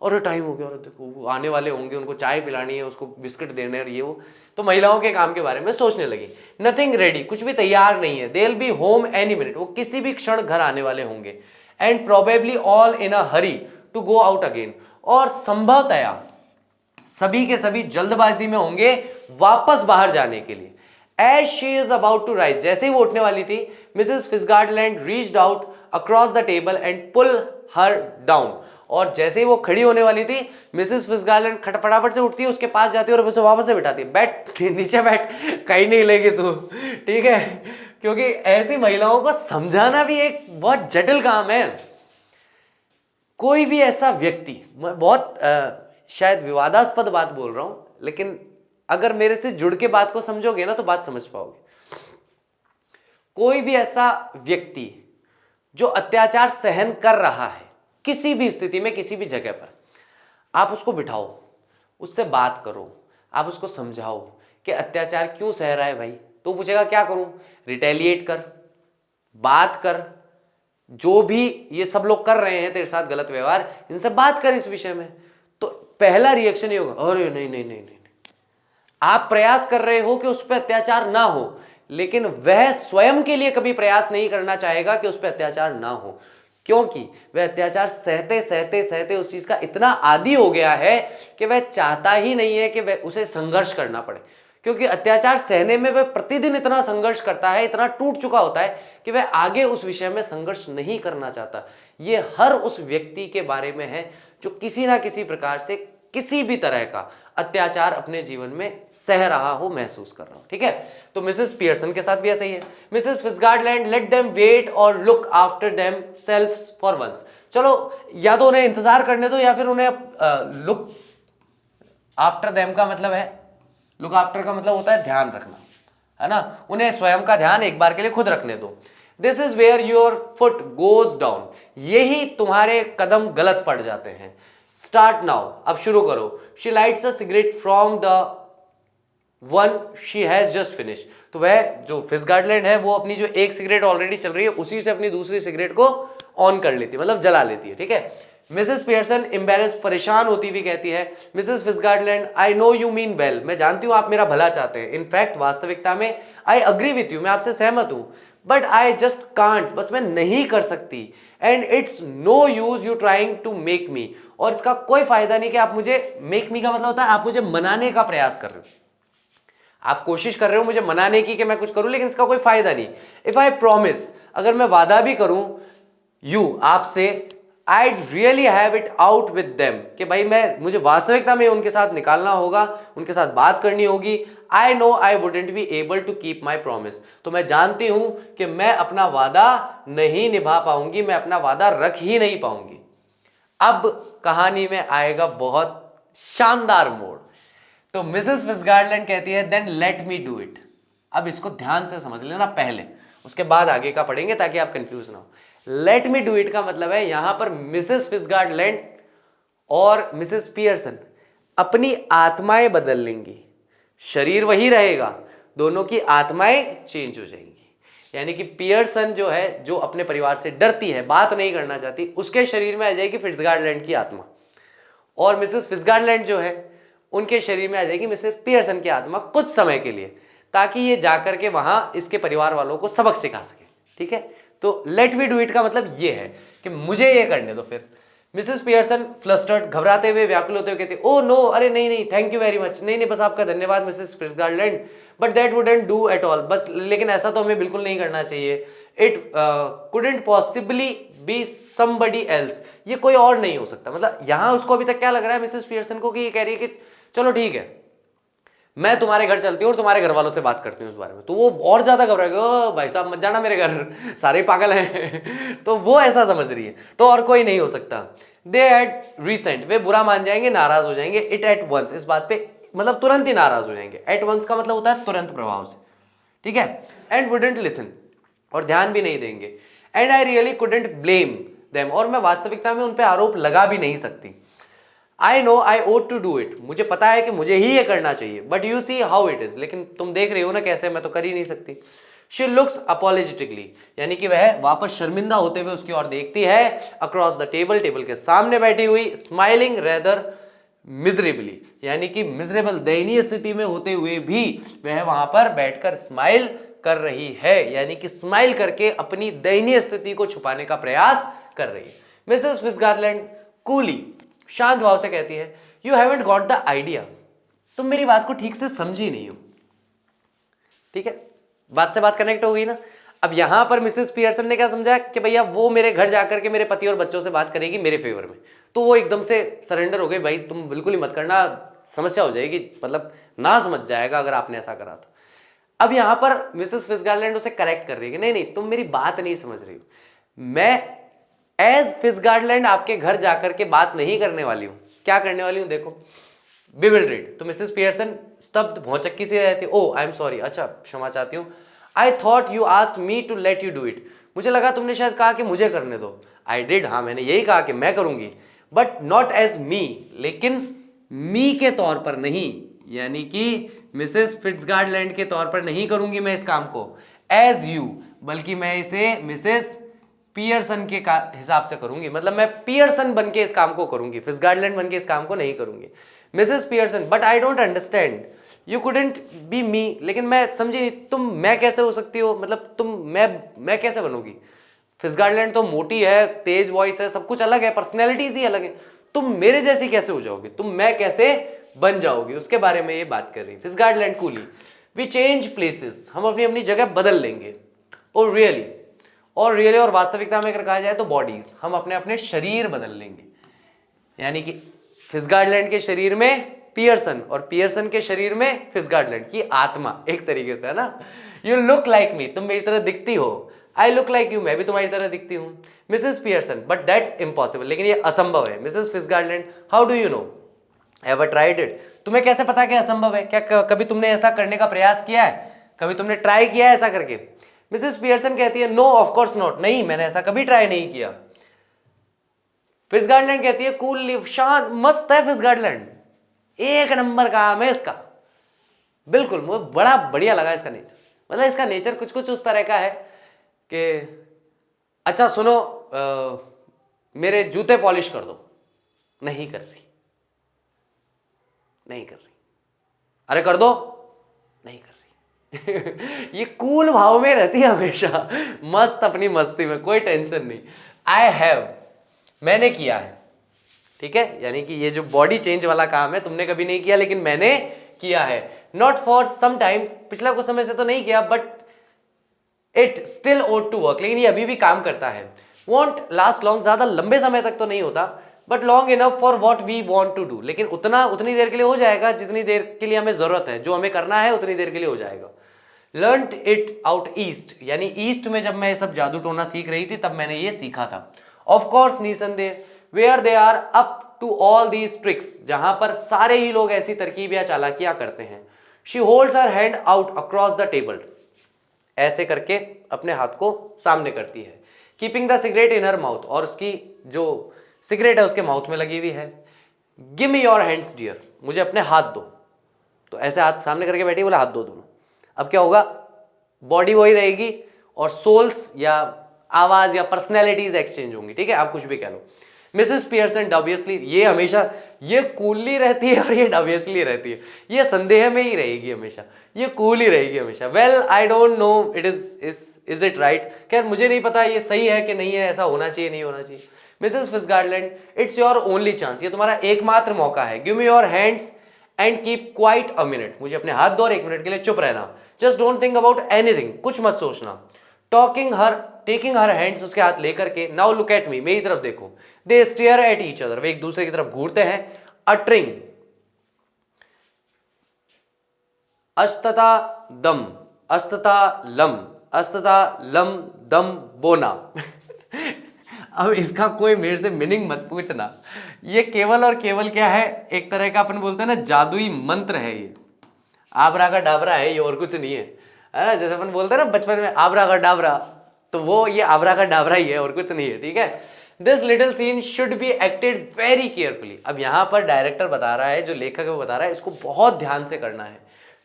Speaker 1: और टाइम हो गया, और देखो आने वाले होंगे, उनको चाय पिलानी है, उसको बिस्किट देने हैं, ये वो, तो महिलाओं के काम के बारे में सोचने लगी। नथिंग रेडी, कुछ भी तैयार नहीं है। They will be home any minute, वो किसी भी क्षण घर आने वाले होंगे। And probably all in a hurry to go out again, और संभवतया सभी के सभी जल्दबाजी में होंगे वापस बाहर जाने के लिए। As she is about to rise, जैसे ही वो उठने वाली थी, Mrs Fitzgerald reached out across the table and pull her down, और जैसे ही वो खड़ी होने वाली थी, मिसेस फिट्जगार्डलैंड फटाफट से उठती है, उसके पास जाती है और उसे वापस से बिठाती है, बैठ नीचे बैठ, कहीं नहीं लेगी तू, ठीक है? क्योंकि ऐसी महिलाओं को समझाना भी एक बहुत जटिल काम है। कोई भी ऐसा व्यक्ति, मैं बहुत शायद विवादास्पद बात बोल रहा हूं, लेकिन अगर मेरे से जुड़ के बात को समझोगे ना तो बात समझ पाओगे। कोई भी ऐसा व्यक्ति जो अत्याचार सहन कर रहा है किसी भी स्थिति में, किसी भी जगह पर, आप उसको बिठाओ, उससे बात करो, आप उसको समझाओ कि अत्याचार क्यों सह रहा है भाई। तो पूछेगा क्या करूं? रिटेलिएट कर, बात कर, जो भी ये सब लोग कर रहे हैं तेरे साथ गलत व्यवहार, इनसे बात कर इस विषय में। तो पहला रिएक्शन ये होगा, अरे नहीं नहीं नहीं नहीं। आप प्रयास कर रहे हो कि उस पर अत्याचार ना हो, लेकिन वह स्वयं के लिए कभी प्रयास नहीं करना चाहेगा कि उस पर अत्याचार ना हो, क्योंकि वह अत्याचार सहते सहते सहते उस चीज का इतना आदी हो गया है कि वह चाहता ही नहीं है कि वह उसे संघर्ष करना पड़े। क्योंकि अत्याचार सहने में वह प्रतिदिन इतना संघर्ष करता है, इतना टूट चुका होता है कि वह आगे उस विषय में संघर्ष नहीं करना चाहता। ये हर उस व्यक्ति के बारे में है जो किसी ना किसी प्रकार से किसी भी तरह का अत्याचार अपने जीवन में सह रहा हो, महसूस कर रहा हो। ठीक है, तो मिसेस पियर्सन के साथ भी ऐसा ही है। Mrs Fitzgerald, let them wait और look after themselves for once. चलो, या तो उन्हें इंतजार करने दो या फिर उन्हें लुक आफ्टर देम का मतलब है, लुक आफ्टर का मतलब होता है ध्यान रखना, है ना। उन्हें स्वयं का ध्यान एक बार के लिए खुद रखने दो। This is where your foot goes down, यही तुम्हारे कदम गलत पड़ जाते हैं। स्टार्ट नाउ, अब शुरू करो। She lights a cigarette from the one she has just finish. तो वह जो फिट्जगार्डलैंड है वो अपनी जो एक सिगरेट ऑलरेडी चल रही है उसी से अपनी दूसरी सिगरेट को ऑन कर लेती है, मतलब जला लेती है। ठीक है, मिसेस पियर्सन एम्बेरेस, परेशान होती हुई कहती है, Mrs Fitzgerald, I know you mean well, मैं जानती हूं आप मेरा भला चाहते हैं। इनफैक्ट वास्तविकता में आई अग्री विथ यू, मैं आपसे सहमत हूं, बट आई जस्ट कांट, बस मैं नहीं कर सकती। And it's no use you trying to make me, और इसका कोई फायदा नहीं कि आप मुझे, मेक मी का मतलब होता है आप मुझे मनाने का प्रयास कर रहे हो, आप कोशिश कर रहे हो मुझे मनाने की कि मैं कुछ करूं, लेकिन इसका कोई फायदा नहीं। इफ आई प्रॉमिस, अगर मैं वादा भी करूं यू आपसे, I really have it out with them, कि भाई मुझे वास्तविकता में उनके साथ निकालना होगा, उनके साथ बात करनी होगी। I know I wouldn't be able to keep my promise, तो मैं जानती हूं कि मैं अपना वादा नहीं निभा पाऊंगी, मैं अपना वादा रख ही नहीं पाऊंगी। अब कहानी में आएगा बहुत शानदार मोड़। तो मिसेस फिट्जगार्डलैंड कहती है, then let me do it. अब इसको ध्यान से समझ लेना पहले, उसके बाद आगे का पढ़ेंगे ताकि आप कंफ्यूज ना हो। लेट मी डू इट का मतलब है यहां पर मिसेस फिट्जगार्डलैंड और मिसेस पियर्सन अपनी आत्माएं बदल लेंगी, शरीर वही रहेगा, दोनों की आत्माएं चेंज हो जाएंगी। यानी कि पियर्सन जो है, जो अपने परिवार से डरती है, बात नहीं करना चाहती, उसके शरीर में आ जाएगी फिट्जगार्डलैंड की आत्मा, और मिसेस फिट्जगार्डलैंड जो है उनके शरीर में आ जाएगी मिसेस पियर्सन की आत्मा कुछ समय के लिए, ताकि ये जाकर के वहां इसके परिवार वालों को सबक सिखा सके। ठीक है, तो लेट मी डू इट का मतलब ये है कि मुझे ये करने दो। फिर मिसेस पियर्सन फ्लस्टर्ड, घबराते हुए, व्याकुल होते हुए कहते, ओ नो, अरे नहीं नहीं, थैंक यू वेरी मच, नहीं नहीं, बस आपका धन्यवाद Mrs Fitzgerald, but that wouldn't do at all, बस लेकिन ऐसा तो हमें बिल्कुल नहीं करना चाहिए। It couldn't possibly be somebody else, ये कोई और नहीं हो सकता। मतलब यहां उसको अभी तक क्या लग रहा है मिसेस पियर्सन को कि ये कह रही है कि चलो ठीक है, मैं तुम्हारे घर चलती हूँ और तुम्हारे घर वालों से बात करती हूँ इस बारे में। तो वो और ज्यादा घबराएगा, ओ भाई साहब मत जाना मेरे घर, सारे पागल हैं। तो वो ऐसा समझ रही है, तो और कोई नहीं हो सकता। दे हैड रीसेंट, वे बुरा मान जाएंगे, नाराज हो जाएंगे। इट एट वंस, इस बात पे मतलब तुरंत ही नाराज हो जाएंगे। एट वंस का मतलब होता है तुरंत प्रभाव से। ठीक है, एंड वुडंट लिसन, और ध्यान भी नहीं देंगे। And I really couldn't blame them, और मैं वास्तविकता में उन पे आरोप लगा भी नहीं सकती। I know I ought to do it, मुझे पता है कि मुझे ही ये करना चाहिए, but you see how it is, लेकिन तुम देख रही हो ना कैसे, मैं तो कर ही नहीं सकती। शी लुक्स अपॉलोजेटिकली, यानी कि वह वापस शर्मिंदा होते हुए उसकी ओर देखती है। अक्रॉस द टेबल, टेबल के सामने बैठी हुई, स्माइलिंग रेदर मिजरेबली, यानी कि मिजरेबल, दयनीय स्थिति में होते हुए भी वह वहां पर बैठकर स्माइल कर रही है, यानी कि स्माइल करके अपनी दयनीय स्थिति को छुपाने का प्रयास कर रही है। मिसेस फिट्जगार्डलैंड कूली, शांत भाव से कहती है, you haven't got the idea, तुम मेरी बात को ठीक से समझी नहीं हो। ठीक है, बात से बात कनेक्ट हो गई ना। अब यहां पर मिसेस पियर्सन ने क्या समझा कि भैया वो मेरे घर जाकर के मेरे पति और बच्चों से बात करेगी मेरे फेवर में, तो वो एकदम से सरेंडर हो गई, भाई तुम बिल्कुल ही मत करना, समस्या हो जाएगी, मतलब ना समझ जाएगा अगर आपने ऐसा करा तो। अब यहां पर मिसेस फिट्जगार्डलैंड उसे करेक्ट कर रही है कि नहीं नहीं, तुम मेरी बात नहीं समझ रही हो, मैं एज फिट्जगार्डलैंड आपके घर जाकर के बात नहीं करने वाली हूं। क्या करने वाली हूं देखो, बिविल्डरेड, तो मिसेस पियर्सन स्तब्ध, भौचक्की सी रहती, ओ आई एम सॉरी, अच्छा क्षमा चाहती हूं, I thought you asked me to let you do it, मुझे लगा तुमने शायद कहा कि मुझे करने दो। आई डिड, हाँ मैंने यही कहा कि मैं करूंगी, बट नॉट एज मी, लेकिन मी के तौर पर नहीं, यानी कि मिसेस फिट्जगार्डलैंड के तौर पर नहीं करूंगी मैं इस काम को, एज यू, बल्कि मैं इसे मिसेस पियर्सन के हिसाब से करूंगी, मतलब मैं पियर्सन बन के इस काम को करूंगी, फिट्जगार्डलैंड बन के इस काम को नहीं करूंगी। Mrs Pearson, but I don't understand, you couldn't be me, लेकिन मैं समझी नहीं, तुम मैं कैसे हो सकती हो, मतलब तुम मैं कैसे बनोगी? फिट्जगार्डलैंड तो मोटी है, तेज वॉइस है, सब कुछ अलग है, पर्सनैलिटीज ही अलग है, तुम मेरे जैसी कैसे हो जाओगे, तुम मैं कैसे बन जाओगी, उसके बारे में ये बात कर रही है फिट्जगार्डलैंड कूली। वी चेंज प्लेसेस, हम अपनी अपनी जगह बदल लेंगे। और रियली और वास्तविकता में अगर कहा जाए तो बॉडीज, हम अपने अपने शरीर बदल लेंगे, यानी कि फिट्जगार्डलैंड के शरीर में पियर्सन और पियर्सन के शरीर में फिट्जगार्डलैंड की आत्मा, एक तरीके से, है ना। यू लुक लाइक मी, तुम मेरी तरह दिखती हो, आई लुक लाइक यू, मैं भी तुम्हारी तरह दिखती हूँ, Mrs Pearson, but that's impossible, लेकिन ये असंभव है। Mrs Fitzgerald, how do you know, ever tried it, तुम्हें कैसे पता कि असंभव है, क्या कभी तुमने ऐसा करने का प्रयास किया है, कभी तुमने ट्राई किया है ऐसा करके? मिसेस पियर्सन कहती है नो ऑफ कोर्स नॉट, नहीं मैंने ऐसा कभी ट्राई नहीं किया। फिट्जगार्डलैंड कहती है कूल, शांत, मस्त है फिट्जगार्डलैंड, एक नंबर काम है इसका, बिल्कुल, मुझे बड़ा बढ़िया लगा इसका नेचर, मतलब इसका नेचर कुछ कुछ उस तरह का है कि अच्छा सुनो, मेरे जूते पॉलिश कर दो, नहीं कर रही, अरे कर दो, नहीं कर रही। ये कूल भाव में रहती है हमेशा, मस्त अपनी मस्ती में, कोई टेंशन नहीं। आई हैव, मैंने किया है, ठीक है, यानी कि ये जो बॉडी चेंज वाला काम है तुमने कभी नहीं किया, लेकिन मैंने किया है। नॉट फॉर सम टाइम, पिछला कुछ समय से तो नहीं किया, but it still ought to work, लेकिन ये अभी भी काम करता है। वॉन्ट लास्ट लॉन्ग, ज्यादा लंबे समय तक तो नहीं होता, but long enough for what we want to do, लेकिन उतनी देर के लिए हो जाएगा जितनी देर के लिए हमें जरूरत है, जो हमें करना है उतनी देर के लिए हो जाएगा। लर्नड इट आउट ईस्ट, यानी ईस्ट में जब मैं ये सब जादू टोना सीख रही थी तब मैंने ये सीखा था। ऑफ कोर्स, निसंदेह, where they are up to all these tricks, जहां पर सारे ही लोग ऐसी तरकीब या चालाकियां करते हैं। She holds her hand out across the table, ऐसे करके अपने हाथ को सामने करती है। Keeping the cigarette in her mouth, और उसकी जो सिगरेट है उसके माउथ में लगी हुई है। Give me your hands dear, मुझे अपने हाथ दो, तो ऐसे हाथ सामने करके बैठी, बोले हाथ दो दोनों। अब क्या होगा, बॉडी वही रहेगी और सोल्स या आवाज या पर्सनैलिटीज एक्सचेंज होंगी, ठीक है, आप कुछ भी कह लो। मिसेस पियर्सन डबियसली, ये हमेशा ये कूली रहती है और ये डबियसली रहती है, ये संदेह में ही रहेगी हमेशा, ये कूल ही रहेगी हमेशा। Well I don't no it is it right, खैर मुझे नहीं पता ये सही है कि नहीं है, ऐसा होना चाहिए नहीं होना चाहिए। Mrs Fitzgerald, it's your only chance, ये तुम्हारा एकमात्र मौका है। Give me your hands and keep quiet a minute, मुझे अपने हाथ दो और 1 मिनट के लिए चुप रहना। Just don't think about anything, कुछ मत सोचना। टेकिंग हर हैंड्स, उसके हाथ लेकर के, नाउ लुक एट मी, मेरी तरफ देखो। दे स्टेयर एट ईच अदर, वे एक दूसरे की तरफ घूरते हैं। अटरिंग अस्तता दम, अस्तता लम, अस्तता लम दम बोना। अब इसका कोई मेरे से मीनिंग मत पूछना, ये केवल और केवल क्या है, एक तरह का अपन बोलते हैं ना जादुई मंत्र है, ये आबरा का डाबरा है, ये और कुछ नहीं है ना। जैसे अपन बोलते हैं ना बचपन में आबरा का डाबरा, तो वो ये आबरा का डाबरा ही है और कुछ नहीं है, ठीक है। This little scene should be acted very carefully, अब यहाँ पर डायरेक्टर बता रहा है, जो लेखक है वो बता रहा है, इसको बहुत ध्यान से करना है।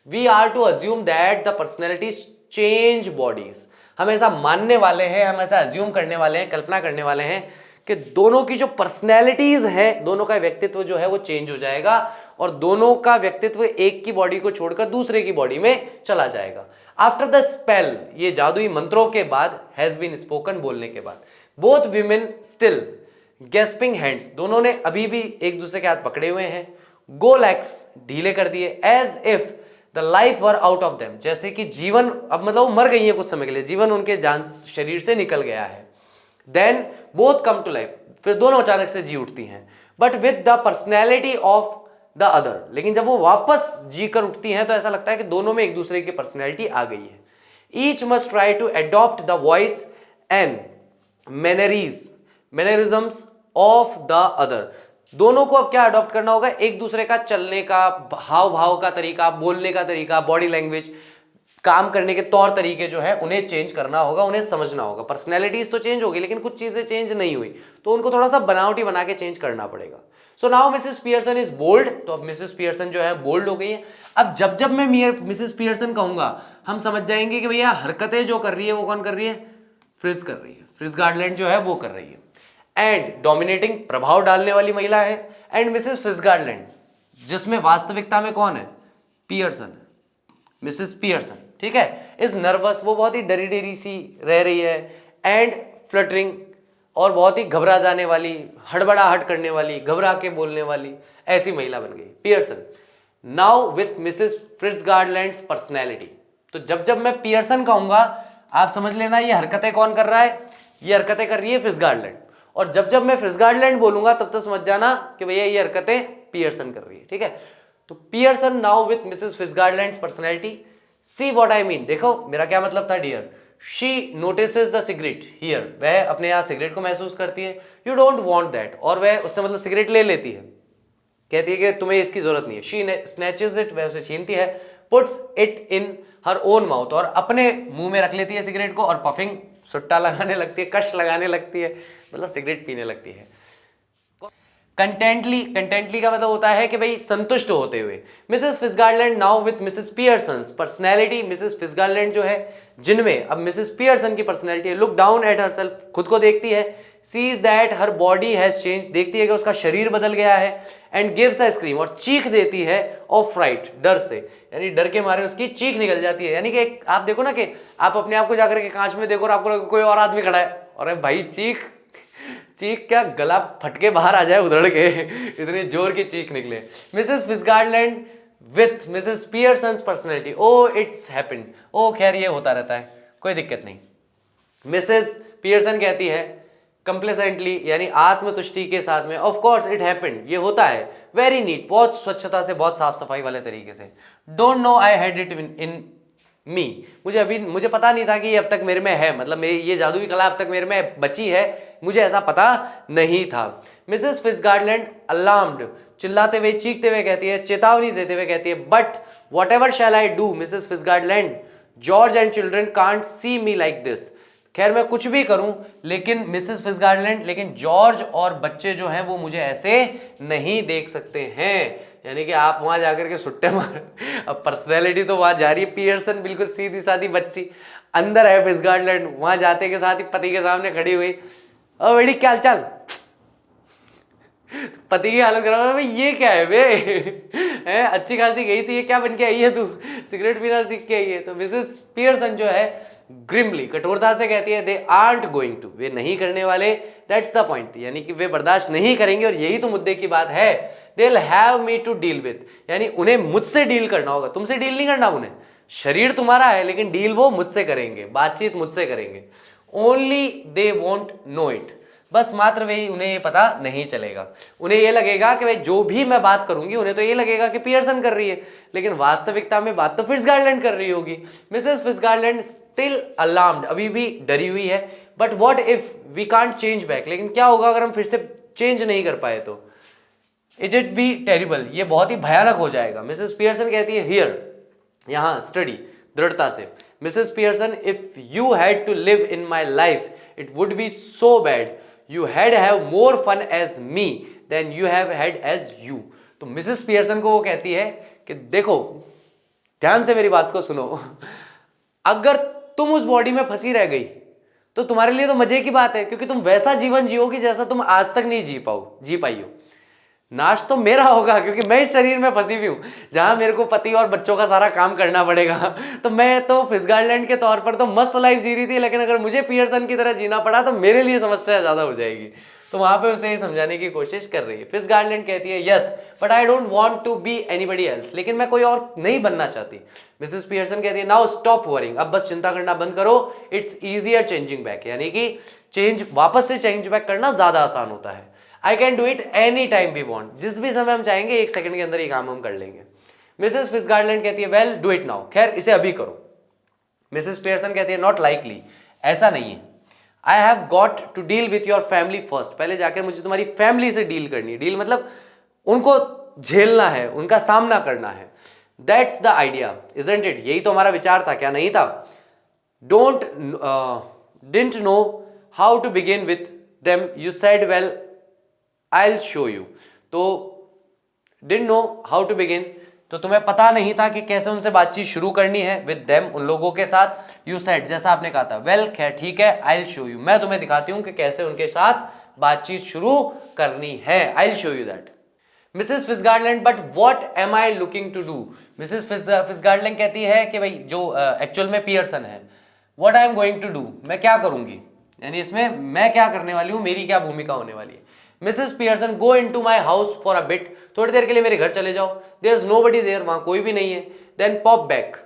Speaker 1: We are to assume that the personalities change bodies, हम ऐसा मानने वाले हैं, हम ऐसा अज्यूम करने वाले हैं, कल्पना करने वाले हैं कि दोनों की जो पर्सनैलिटीज हैं, दोनों का व्यक्तित्व जो है वो चेंज हो जाएगा और दोनों का व्यक्तित्व एक की बॉडी को छोड़कर दूसरे की बॉडी में चला जाएगा। आफ्टर द स्पेल, ये जादुई मंत्रों के बाद, हैज बीन स्पोकन, बोलने के बाद, both women still gasping hands, दोनों ने अभी भी एक दूसरे के हाथ पकड़े हुए हैं। गो लेग्स, ढीले कर दिए। As if the life were out of them, जैसे कि जीवन, अब मतलब वो मर गई है कुछ समय के लिए, जीवन उनके जान शरीर से निकल गया है। Then both come to life, फिर दोनों अचानक से जी उठती हैं, but with the personality of the other, लेकिन जब वो वापस जी कर उठती हैं तो ऐसा लगता है कि दोनों में एक दूसरे की पर्सनैलिटी आ गई है। Each must try to adopt the voice and mannerisms of the other, दोनों को अब क्या अडॉप्ट करना होगा, एक दूसरे का चलने का, हाव भाव का तरीका, बोलने का तरीका, बॉडी लैंग्वेज, काम करने के तौर तरीके जो है उन्हें चेंज करना होगा, उन्हें समझना होगा। पर्सनैलिटीज तो चेंज होगी लेकिन कुछ चीजें चेंज नहीं हुई, तो उनको थोड़ा सा बनावटी बना के चेंज करना पड़ेगा। So now Mrs Pearson is bold, तो अब मिसेस पियर्सन जो है बोल्ड हो गई है। अब जब जब मैं मिसेस पियर्सन कहूंगा हम समझ जाएंगे कि भैया हरकतें जो कर रही है वो कौन कर रही है, फ्रिट्ज कर रही है, फ्रिट्ज गार्डलैंड जो है वो कर रही है। एंड डोमिनेटिंग, प्रभाव डालने वाली महिला है। एंड मिसेस फिट्जगार्डलैंड, जिसमें वास्तविकता में कौन है, पियर्सन, मिसेस पियर्सन, ठीक है, इज नर्वस, वो बहुत ही डरी डरी सी रह रही है। एंड फ्लटरिंग, और बहुत ही घबरा जाने वाली, हड़बड़ाहट करने वाली, घबरा के बोलने वाली, ऐसी महिला बन गई Pearson. Now with Mrs Fitzgerald's personality, तो जब जब मैं पियर्सन कहूंगा आप समझ लेना ये हरकतें कौन कर रहा है, ये हरकतें कर रही है फिट्जगार्डलैंड। और जब जब मैं फिट्जगार्डलैंड बोलूंगा तब तक समझ जाना कि भैया ये हरकतें पियर्सन कर रही है, ठीक है। तो Pearson now with Mrs Fitzgerald's personality, see what I mean, देखो मेरा क्या मतलब था dear. She notices the cigarette here, वह अपने यहाँ सिगरेट को महसूस करती है। यू डोंट वांट दैट, और वह उससे मतलब सिगरेट ले लेती है, कहती है कि तुम्हें इसकी जरूरत नहीं है। शी स्नैचेस इट, वह उसे छीनती है। Puts it in her own mouth, और अपने मुंह में रख लेती है सिगरेट को, और पफिंग, सुट्टा लगाने लगती है, कश लगाने लगती है, मतलब सिगरेट पीने लगती है। कंटेंटली, कंटेंटली का मतलब होता है कि भाई संतुष्ट होते हुए। Mrs Fitzgerald now with Mrs Pearson's personality, Mrs Fitzgerald जो है जिनमें अब मिसेस पियर्सन की पर्सनैलिटी है। लुक डाउन एट हरसेल्फ, खुद को देखती है। Sees that her body has change, देखती है कि उसका शरीर बदल गया है। एंड गिव्स अ स्क्रीम, और चीख देती है ऑफ फ्राइट, डर से, यानी डर के मारे उसकी चीख निकल जाती है। यानी कि आप देखो ना कि आप अपने आप को जाकर के कांच में देखो और आपको कोई और आदमी खड़ा है, और भाई चीख क्या गला फटके बाहर आ जाए उधड़ के, इतनी जोर की चीख निकले। Mrs Fitzgerald with Mrs Pearson's personality, oh it's happened, oh खैर ये होता रहता है, कोई दिक्कत नहीं। मिसेस पियर्सन कहती है कंप्लेसेंटली, यानी आत्मतुष्टि के साथ में, ऑफ कोर्स इट हैपेंड, ये होता है, वेरी नीट, बहुत स्वच्छता से, बहुत साफ सफाई वाले तरीके से। Don't know I had it in me, मुझे पता नहीं था कि ये अब तक मेरे में है, मतलब मेरी ये जादुई कला अब तक मेरे में बची है, मुझे ऐसा पता नहीं था। मिसेस फिट्जगार्डलैंड अलार्म्ड, चिल्लाते हुए, चीखते हुए कहती है, चेतावनी देते हुए कहती है, but whatever shall I do Mrs Fitzgerald, George and children can't see me like this. खैर मैं कुछ भी करूं लेकिन मिसेस फिट्जगार्डलैंड, लेकिन जॉर्ज और बच्चे जो हैं वो मुझे ऐसे नहीं देख सकते हैं। यानी कि आप वहां जाकर के सुट्टे मार, अब पर्सनैलिटी तो वहां जा रही है पियर्सन, बिल्कुल सीधी सादी बच्ची, अंदर है फिट्जगार्डलैंड, वहां जाते के साथ ही पति के सामने खड़ी हुई, ओ बेटी क्या हाल चाल, पति की हालत खराब है, भाई ये क्या है बे, है अच्छी खासी गई थी, ये क्या बन के आई है तू, सिगरेट पीना सीख के आई है। तो मिसेस पियर्सन जो है ग्रिमली, कठोरता से कहती है, दे आर्ट गोइंग टू, वे नहीं करने वाले, दैट्स द पॉइंट, यानी कि वे बर्दाश्त नहीं करेंगे, और यही तो मुद्दे की बात है। They will have me to deal with, यानी उन्हें मुझसे डील करना होगा, तुमसे डील नहीं करना उन्हें, शरीर तुम्हारा है लेकिन डील वो मुझसे करेंगे, बातचीत मुझसे करेंगे। Only they won't know it, बस मात्र वे, उन्हें ये पता नहीं चलेगा, उन्हें ये लगेगा कि भाई जो भी मैं बात करूंगी उन्हें तो ये लगेगा कि पियर्सन कर रही है, लेकिन वास्तविकता में बात तो फिट्जगार्डलैंड कर रही होगी। मिसेस फिट्जगार्डलैंड स्टिल अलार्म्ड, अभी भी डरी हुई है। But what if we can't change back, लेकिन क्या होगा अगर हम फिर से चेंज नहीं कर पाए तो, इट बी टेरिबल, ये बहुत ही भयानक हो जाएगा। मिसेस पियर्सन कहती है, हियर, यहाँ स्टडी, दृढ़ता से, Mrs Pearson if you had to live in my life it would be so bad, you had have more fun as me than you have had as you. तो Mrs Pearson को वो कहती है कि देखो ध्यान से मेरी बात को सुनो, अगर तुम उस बॉडी में फंसी रह गई तो तुम्हारे लिए तो मजे की बात है, क्योंकि तुम वैसा जीवन जियोगी जैसा तुम आज तक नहीं जी पाई हो। नाश तो मेरा होगा क्योंकि मैं इस शरीर में फंसी हुई हूँ जहां मेरे को पति और बच्चों का सारा काम करना पड़ेगा। तो मैं तो फिट्जगार्डलैंड के तौर पर तो मस्त लाइफ जी रही थी, लेकिन अगर मुझे पियर्सन की तरह जीना पड़ा तो मेरे लिए समस्या ज्यादा हो जाएगी। तो वहां पे उसे समझाने की कोशिश कर रही है। फिट्जगार्डलैंड कहती है, yes but I don't want to be anybody else, लेकिन मैं कोई और नहीं बनना चाहती। मिसेस पियर्सन कहती है, नाउ स्टॉप वरिंग, अब बस चिंता करना बंद करो, इट्स ईजियर चेंजिंग बैक, यानी कि वापस से चेंज बैक करना ज्यादा आसान होता है। I can do it any time we want, जिस भी समय हम चाहेंगे 1 सेकंड के अंदर ये काम हम कर लेंगे। मिसेस फिट्जगार्डलैंड कहती है, वेल डू इट नाउ, खैर इसे अभी करो। मिसेस पियर्सन कहती है, नॉट लाइकली, ऐसा नहीं है, I have got to deal with your family first, पहले जाकर मुझे तुम्हारी फैमिली से डील करनी है। डील मतलब उनको झेलना है, उनका सामना करना है। That's the idea, isn't it? यही तो हमारा विचार था, क्या नहीं था? Don't didn't know how to begin with them, you said well I will show you. तो didn't know how to begin, तो तुम्हें पता नहीं था कि कैसे उनसे बातचीत शुरू करनी है, विद देम, उन लोगों के साथ। यू सेड, जैसा आपने कहा था, वेल खैर ठीक है, आई विल शो यू, मैं तुम्हें दिखाती हूं कि कैसे उनके साथ बातचीत शुरू करनी है, I will show you that. Mrs Fitzgerald, but what am I looking to do? Mrs Fitzgerald कहती है कि भाई जो एक्चुअल में पियर्सन है, what I am going to do, मैं क्या करूंगी, यानी इसमें मैं क्या करने वाली हूं, मेरी क्या भूमिका होने वाली है। Mrs Pearson, go in to my house for a bit, थोड़ी देर के लिए मेरे घर चले जाओ, देयर इज नोबडी देयर, वहां कोई भी नहीं है, then pop back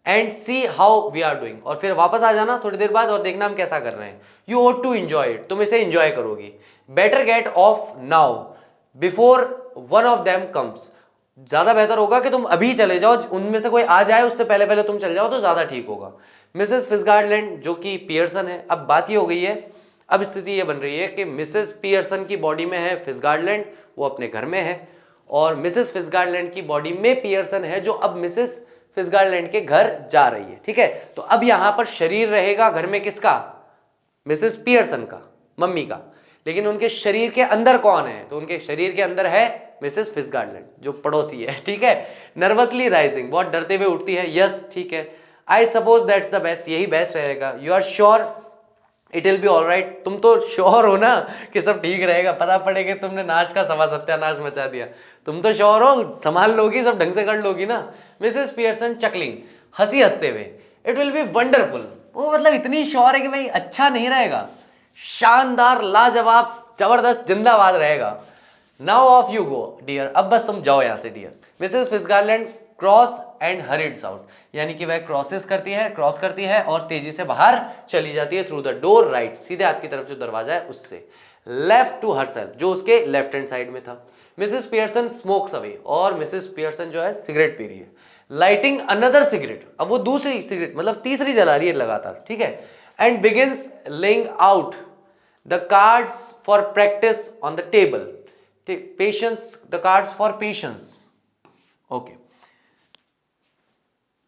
Speaker 1: and see how we are doing, और फिर वापस आ जाना थोड़ी देर बाद और देखना हम कैसा कर रहे हैं। You ought to enjoy it, तुम इसे एंजॉय करोगी। Better get off now before one of them comes, ज्यादा बेहतर होगा कि तुम अभी चले जाओ, उनमें से कोई आ जाए उससे पहले पहले तुम चले जाओ तो ज्यादा ठीक होगा। मिसेस फिट्जगार्डलैंड जो कि पियर्सन है, अब बात ये हो गई है, अब स्थिति ये बन रही है कि मिसेस पियर्सन की बॉडी में है फिट्जगार्डलैंड, वो अपने घर में है, और मिसेस फिट्जगार्डलैंड की बॉडी में पियर्सन है, जो अब मिसेस फिट्जगार्डलैंड के घर जा रही है। ठीक है, तो अब यहां पर शरीर रहेगा घर में किसका? मिसेस पियर्सन का, मम्मी का, लेकिन उनके शरीर के अंदर कौन है? तो उनके शरीर के अंदर है मिसेस फिट्जगार्डलैंड जो पड़ोसी है। ठीक है, नर्वसली राइजिंग, बहुत डरते हुए उठती है। यस ठीक है, I suppose that's the best, यही बेस्ट रहेगा। You are sure it will be all right, तुम तो श्योर हो ना कि सब ठीक रहेगा? पता पड़ेगा तुमने नाश का सवा सत्यानाश मचा दिया, तुम तो श्योर हो, संभाल लोगी, सब ढंग से कर लोगी ना? मिसेस पियर्सन चकलिंग, हंसी हंसते हुए, इट विल बी वंडरफुल, वो मतलब इतनी श्योर है कि भाई अच्छा नहीं रहेगा, शानदार, लाजवाब, जबरदस्त, जिंदाबाद रहेगा। Now off you go dear, अब बस तुम जाओ यहां से dear. Mrs Fitzgerald cross and hurries out, यानी कि वह क्रॉस करती है और तेजी से बाहर चली जाती है थ्रू द डोर राइट, सीधे हाथ की तरफ जो दरवाजा है उससे, लेफ्ट टू हरसेल्फ, जो उसके लेफ्ट हैंड साइड में था। मिसेस पियर्सन स्मोक्स अवे, और मिसेस पियर्सन जो है सिगरेट पी रही है। लाइटिंग अनदर सिगरेट, अब वो दूसरी सिगरेट मतलब तीसरी जला रही है लगातार। ठीक है, and begins laying out the cards for practice on the table, patience, the cards for patience, okay,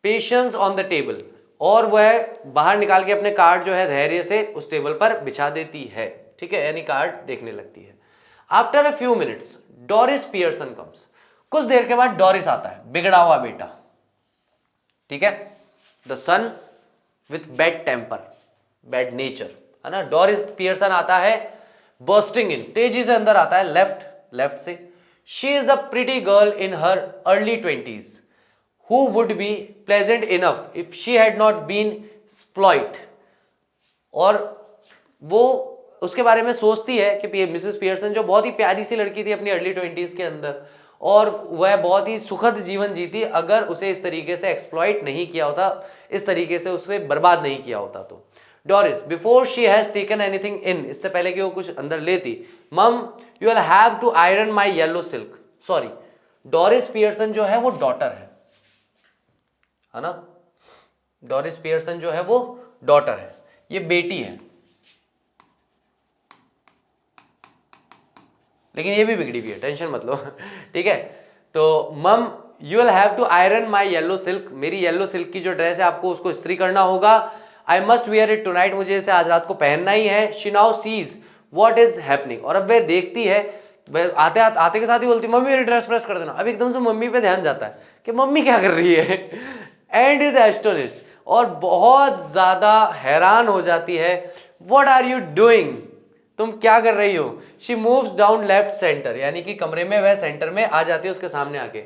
Speaker 1: patience on the table, और वह बाहर निकाल के अपने कार्ड जो है धैर्य से उस टेबल पर बिछा देती है। ठीक है, यानी कार्ड देखने लगती है। After a few minutes Doris Pearson comes, कुछ देर के बाद डोरिस आता है, बिगड़ा हुआ बेटा। ठीक है, the son with bad temper, bad nature, है ना। डोरिस पियर्सन आता है, बर्स्टिंग इन, तेजी से अंदर आता है, लेफ्ट से। She is a pretty girl in her early 20s who would be pleasant enough if she had not been spoiled, और वो उसके बारे में सोचती है कि मिसेस पियर्सन जो बहुत ही प्यारी सी लड़की थी अपनी अर्ली 20s के अंदर, और वह बहुत ही सुखद जीवन जीती अगर उसे इस तरीके से एक्सप्लॉइट नहीं किया होता, इस तरीके से उसे बर्बाद नहीं किया होता। तो Doris, before she has taken anything in, इससे पहले कि वो कुछ अंदर लेती, mum you will have to iron my yellow silk, sorry, Doris Pearson जो है वो डॉटर है ना, डोरिस पियर्सन जो है वो डॉटर है, ये बेटी है, लेकिन ये भी बिगड़ी हुई है, टेंशन मत लो। ठीक है, तो mum you will have to iron my yellow silk, मेरी येलो सिल्क की जो ड्रेस है आपको उसको इस्त्री करना होगा। I must wear it tonight, मुझे इसे आज रात को पहनना ही है। She now sees what is happening, और अब वह देखती है, आते के साथ ही बोलती मम्मी मेरी ड्रेस प्रेस कर देना। अब एकदम से मम्मी पे ध्यान जाता है कि मम्मी क्या कर रही है, एंड इज एस्टोनिश्ड, और बहुत ज्यादा हैरान हो जाती है। व्हाट आर यू डूइंग, तुम क्या कर रही हो। She moves down left centre, यानी कि कमरे में वह सेंटर में आ जाती है उसके सामने आके।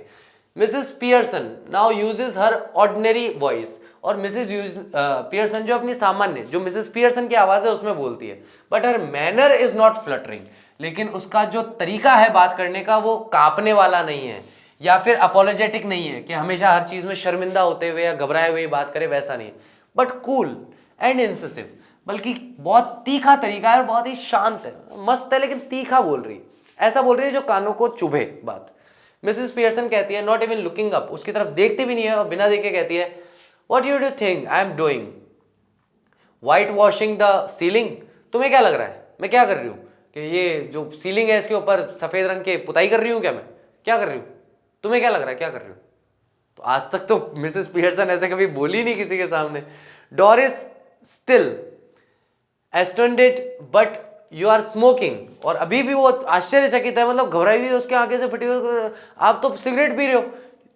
Speaker 1: मिसेस पियर्सन नाउ यूजेस हर ऑर्डिनरी वॉइस, और मिसेस पियर्सन जो अपनी सामान्य, जो मिसेस पियर्सन की आवाज है उसमें बोलती है, but her manner is not fluttering, लेकिन उसका जो तरीका है बात करने का वो कांपने वाला नहीं है, या फिर अपोलोजेटिक नहीं है कि हमेशा हर चीज में शर्मिंदा होते हुए या घबराए हुए बात करे, वैसा नहीं, बट कूल एंड इंसिसिव, बल्कि बहुत तीखा तरीका है और बहुत ही शांत है, मस्त है लेकिन तीखा बोल रही है, ऐसा बोल रही है जो कानों को चुभे बात। मिसेस पियर्सन कहती है, नॉट इवन लुकिंग अप, उसकी तरफ देखती भी नहीं है और बिना देखे कहती है, what you do think I am doing, white washing the ceiling, तुम्हें क्या लग रहा है मैं क्या कर रही हूँ, कि ये जो सीलिंग है इसके ऊपर सफेद रंग के पुताई कर रही हूँ क्या, मैं क्या कर रही हूँ, तुम्हें क्या लग रहा है क्या कर रही हूँ। तो आज तक तो मिसेस पियर्सन ऐसे कभी बोली नहीं किसी के सामने। Doris still astonished but you are smoking, और अभी भी वो आश्चर्यचकित है, मतलब घबराई हुई है, उसके आगे से फटी हुई, आप तो सिगरेट पी रहे हो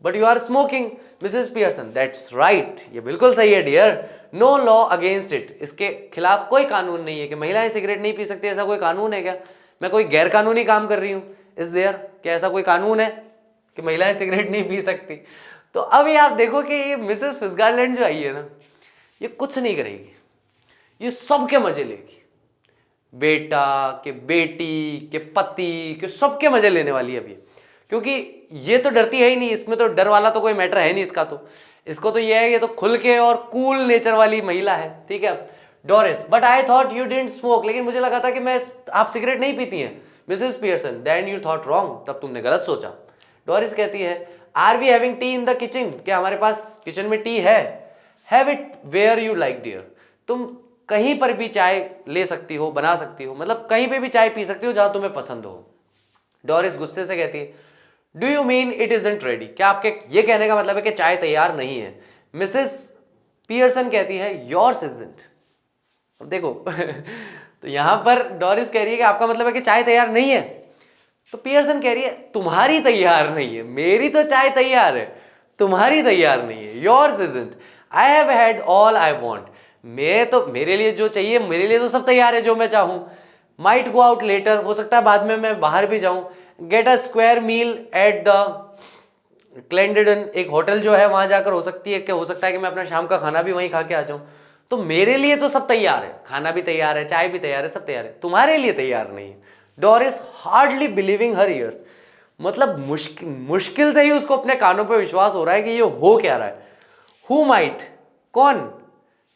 Speaker 1: but you are smoking. Mrs Pearson that's right, ये बिल्कुल सही है dear, no law against it, इसके खिलाफ कोई कानून नहीं है कि महिलाएं सिगरेट नहीं पी सकती, ऐसा कोई कानून है क्या? मैं कोई गैर कानूनी काम कर रही हूँ? इज देयर, क्या ऐसा कोई कानून है कि महिलाएं सिगरेट नहीं पी सकती? तो अब ये आप देखो कि ये मिसेस फिट्जगारलैंड जो आई है ना, ये कुछ नहीं करेगी, ये सबके मजे लेगी, बेटा के, बेटी के, पति के, सबके मजे लेने वाली है अभी, क्योंकि ये तो डरती है ही नहीं, इसमें तो डर वाला तो कोई मैटर है नहीं इसका, तो इसको तो ये है, ये तो खुल के और कूल नेचर वाली महिला है, ठीक है। Doris, but I thought you didn't smoke, लेकिन मुझे लगा था कि आप सिगरेट नहीं पीती हैं। Mrs Pearson, then you thought wrong, तब तुमने गलत सोचा। डोरिस कहती है, are we having tea in the kitchen, क्या हमारे पास किचन में टी है? Have it where you like dear, तुम कहीं पर भी चाय ले सकती हो, बना सकती हो, मतलब कहीं पे भी चाय पी सकती हो जहां तुम्हें पसंद हो। डोरिस गुस्से से कहती है, do you mean it isn't ready, क्या आपके ये कहने का मतलब है कि चाय तैयार नहीं है? मिसेस पियर्सन कहती है, योर्स इजंट। अब देखो तो यहां पर डोरिस कह रही है कि आपका मतलब है कि चाय तैयार नहीं है, तो पियर्सन कह रही है तुम्हारी तैयार नहीं है, मेरी तो चाय तैयार है, तुम्हारी तैयार नहीं है। Yours isn't, I have had all I want, मैं तो, मेरे लिए जो चाहिए, मेरे लिए तो सब तैयार है जो मैं चाहूं। माइट गो आउट लेटर, हो सकता है बाद में मैं बाहर भी जाऊं। Get a square meal at the Clarendon, एक होटल जो है वहां जाकर हो सकती है कि हो सकता है कि मैं अपना शाम का खाना भी वहीं खा के आ जाऊं। तो मेरे लिए तो सब तैयार है, खाना भी तैयार है, चाय भी तैयार है, सब तैयार है, तुम्हारे लिए तैयार नहीं है। डोरिस हार्डली बिलीविंग हर ईयर्स, मतलब मुश्किल से ही उसको अपने कानों पर विश्वास हो रहा है कि ये हो क्या रहा है। हु माइट, कौन?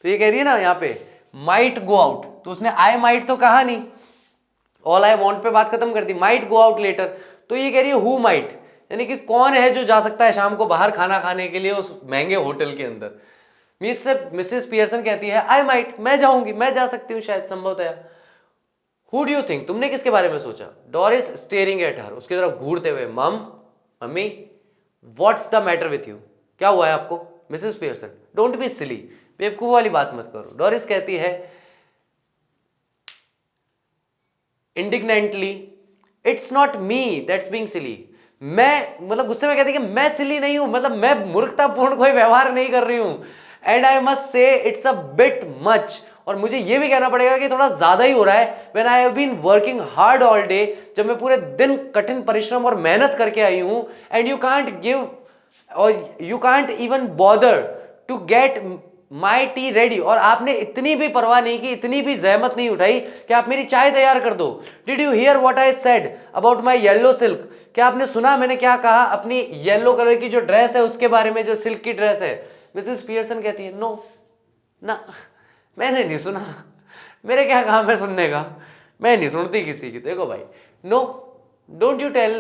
Speaker 1: तो ये कह रही है ना यहाँ पे माइट गो आउट, तो उसने आई माइट तो कहा नहीं, ऑल आई वांट पे बात खत्म कर दी, माइट गो आउट लेटर, तो ये कह रही है हु माइट, यानी कि कौन है जो जा सकता है शाम को बाहर खाना खाने के लिए उस महंगे होटल के अंदर। मिसेस पियर्सन कहती है, आई माइट, मैं जाऊंगी, मैं जा सकती हूँ शायद, संभवतः। हु डू यू थिंक, तुमने किसके बारे में सोचा? डोरिस स्टेयरिंग एट हर, उसकी तरफ घूरते हुए, mummy what's the matter with you, क्या हुआ है आपको? Mrs Pearson, don't be silly, बेवकूफ वाली बात मत करो। डोरिस कहती है indignantly, it's not me that's being silly, मैं, मतलब गुस्से में कहती है कि मैं सिली नहीं हूं, मतलब मैं मूर्खतापूर्ण कोई व्यवहार नहीं कर रही हूं। And I must say it's a bit much, और मुझे यह भी कहना पड़ेगा कि थोड़ा ज्यादा ही हो रहा है। When I have been working hard all day, जब मैं पूरे दिन कठिन परिश्रम और मेहनत करके आई हूं, एंड यू कांट गिव और you can't even bother to get my tea ready, और आपने इतनी भी परवाह नहीं की, इतनी भी जहमत नहीं उठाई कि आप मेरी चाय तैयार कर दो। Did you here what I said about my yellow silk, क्या आपने सुना मैंने क्या कहा अपनी येलो कलर की जो ड्रेस है उसके बारे में, जो सिल्क की ड्रेस है? मिसेस पियर्सन कहती है, नो ना, मैंने नहीं सुना, मेरे क्या काम है सुनने का, मैं नहीं सुनती किसी की। देखो भाई, no, don't you tell,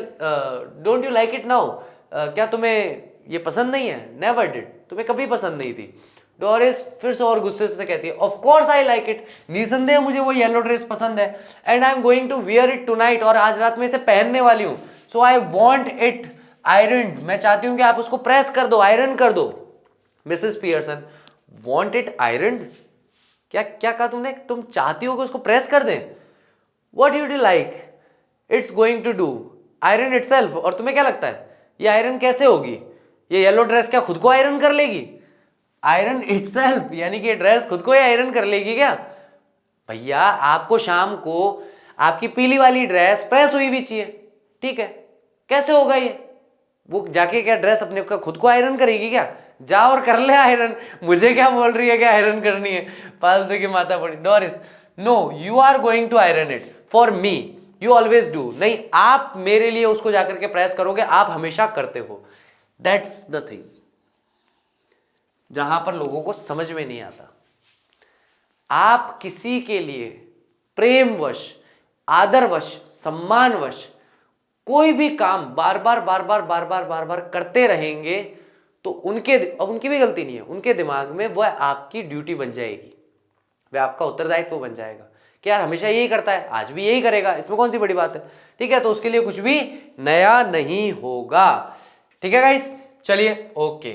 Speaker 1: don't you like it now, क्या तुम्हें ये पसंद नहीं है? नेवर डिड, तुम्हें कभी पसंद नहीं थी। डोरिस फिर से और गुस्से से कहती है, of course I like it, निसंदेह मुझे वो येलो ड्रेस पसंद है, and I am going to wear it tonight, और आज रात में इसे पहनने वाली हूं। So I want it iron, मैं चाहती हूं कि आप उसको प्रेस कर दो, आयरन कर दो। Mrs Pearson, want it iron, क्या क्या कहा तुमने? तुम चाहती हो कि उसको प्रेस कर दें? What you do like it's going to do iron itself, और तुम्हें क्या लगता है ये आयरन कैसे होगी? ये येलो ड्रेस क्या खुद को आयरन कर लेगी? आयरन इट सेल्फ, यानी कि ये ड्रेस खुद को ही आयरन कर लेगी क्या? भैया आपको शाम को आपकी पीली वाली ड्रेस प्रेस हुई भी चाहिए, ठीक है, कैसे होगा ये? वो जाके क्या ड्रेस अपने खुद को आयरन करेगी क्या? जा और कर ले आयरन, मुझे क्या बोल रही है कि आयरन करनी है, फालतू की माता पड़ी। Doris, no you are going to iron it for me, you always do, नहीं आप मेरे लिए उसको जाकर के प्रेस करोगे, आप हमेशा करते हो। दैट्स द थिंग जहां पर लोगों को समझ में नहीं आता। आप किसी के लिए प्रेमवश, आदरवश, सम्मानवश कोई भी काम बार बार करते रहेंगे तो उनकी भी गलती नहीं है, उनके दिमाग में वह आपकी ड्यूटी बन जाएगी, वह आपका उत्तरदायित्व बन जाएगा कि यार हमेशा यही करता है, आज भी यही करेगा, इसमें कौन सी बड़ी बात है, ठीक है। तो उसके लिए कुछ भी नया नहीं होगा, ठीक है गाइस। चलिए ओके,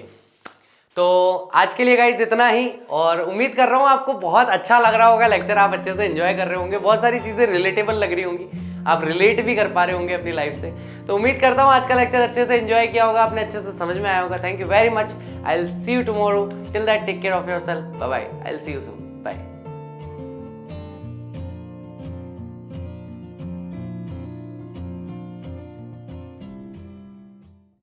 Speaker 1: तो आज के लिए गाइज इतना ही, और उम्मीद कर रहा हूँ आपको बहुत अच्छा लग रहा होगा लेक्चर, आप अच्छे से एंजॉय कर रहे होंगे, बहुत सारी चीज़ें रिलेटेबल लग रही होंगी, आप रिलेट भी कर पा रहे होंगे अपनी लाइफ से। तो उम्मीद करता हूँ आज का लेक्चर अच्छे से एंजॉय किया होगा आपने, अच्छे से समझ में आया होगा। Thank you very much, I will see you tomorrow, till that take care of yourself, bye bye, I will see you soon, bye.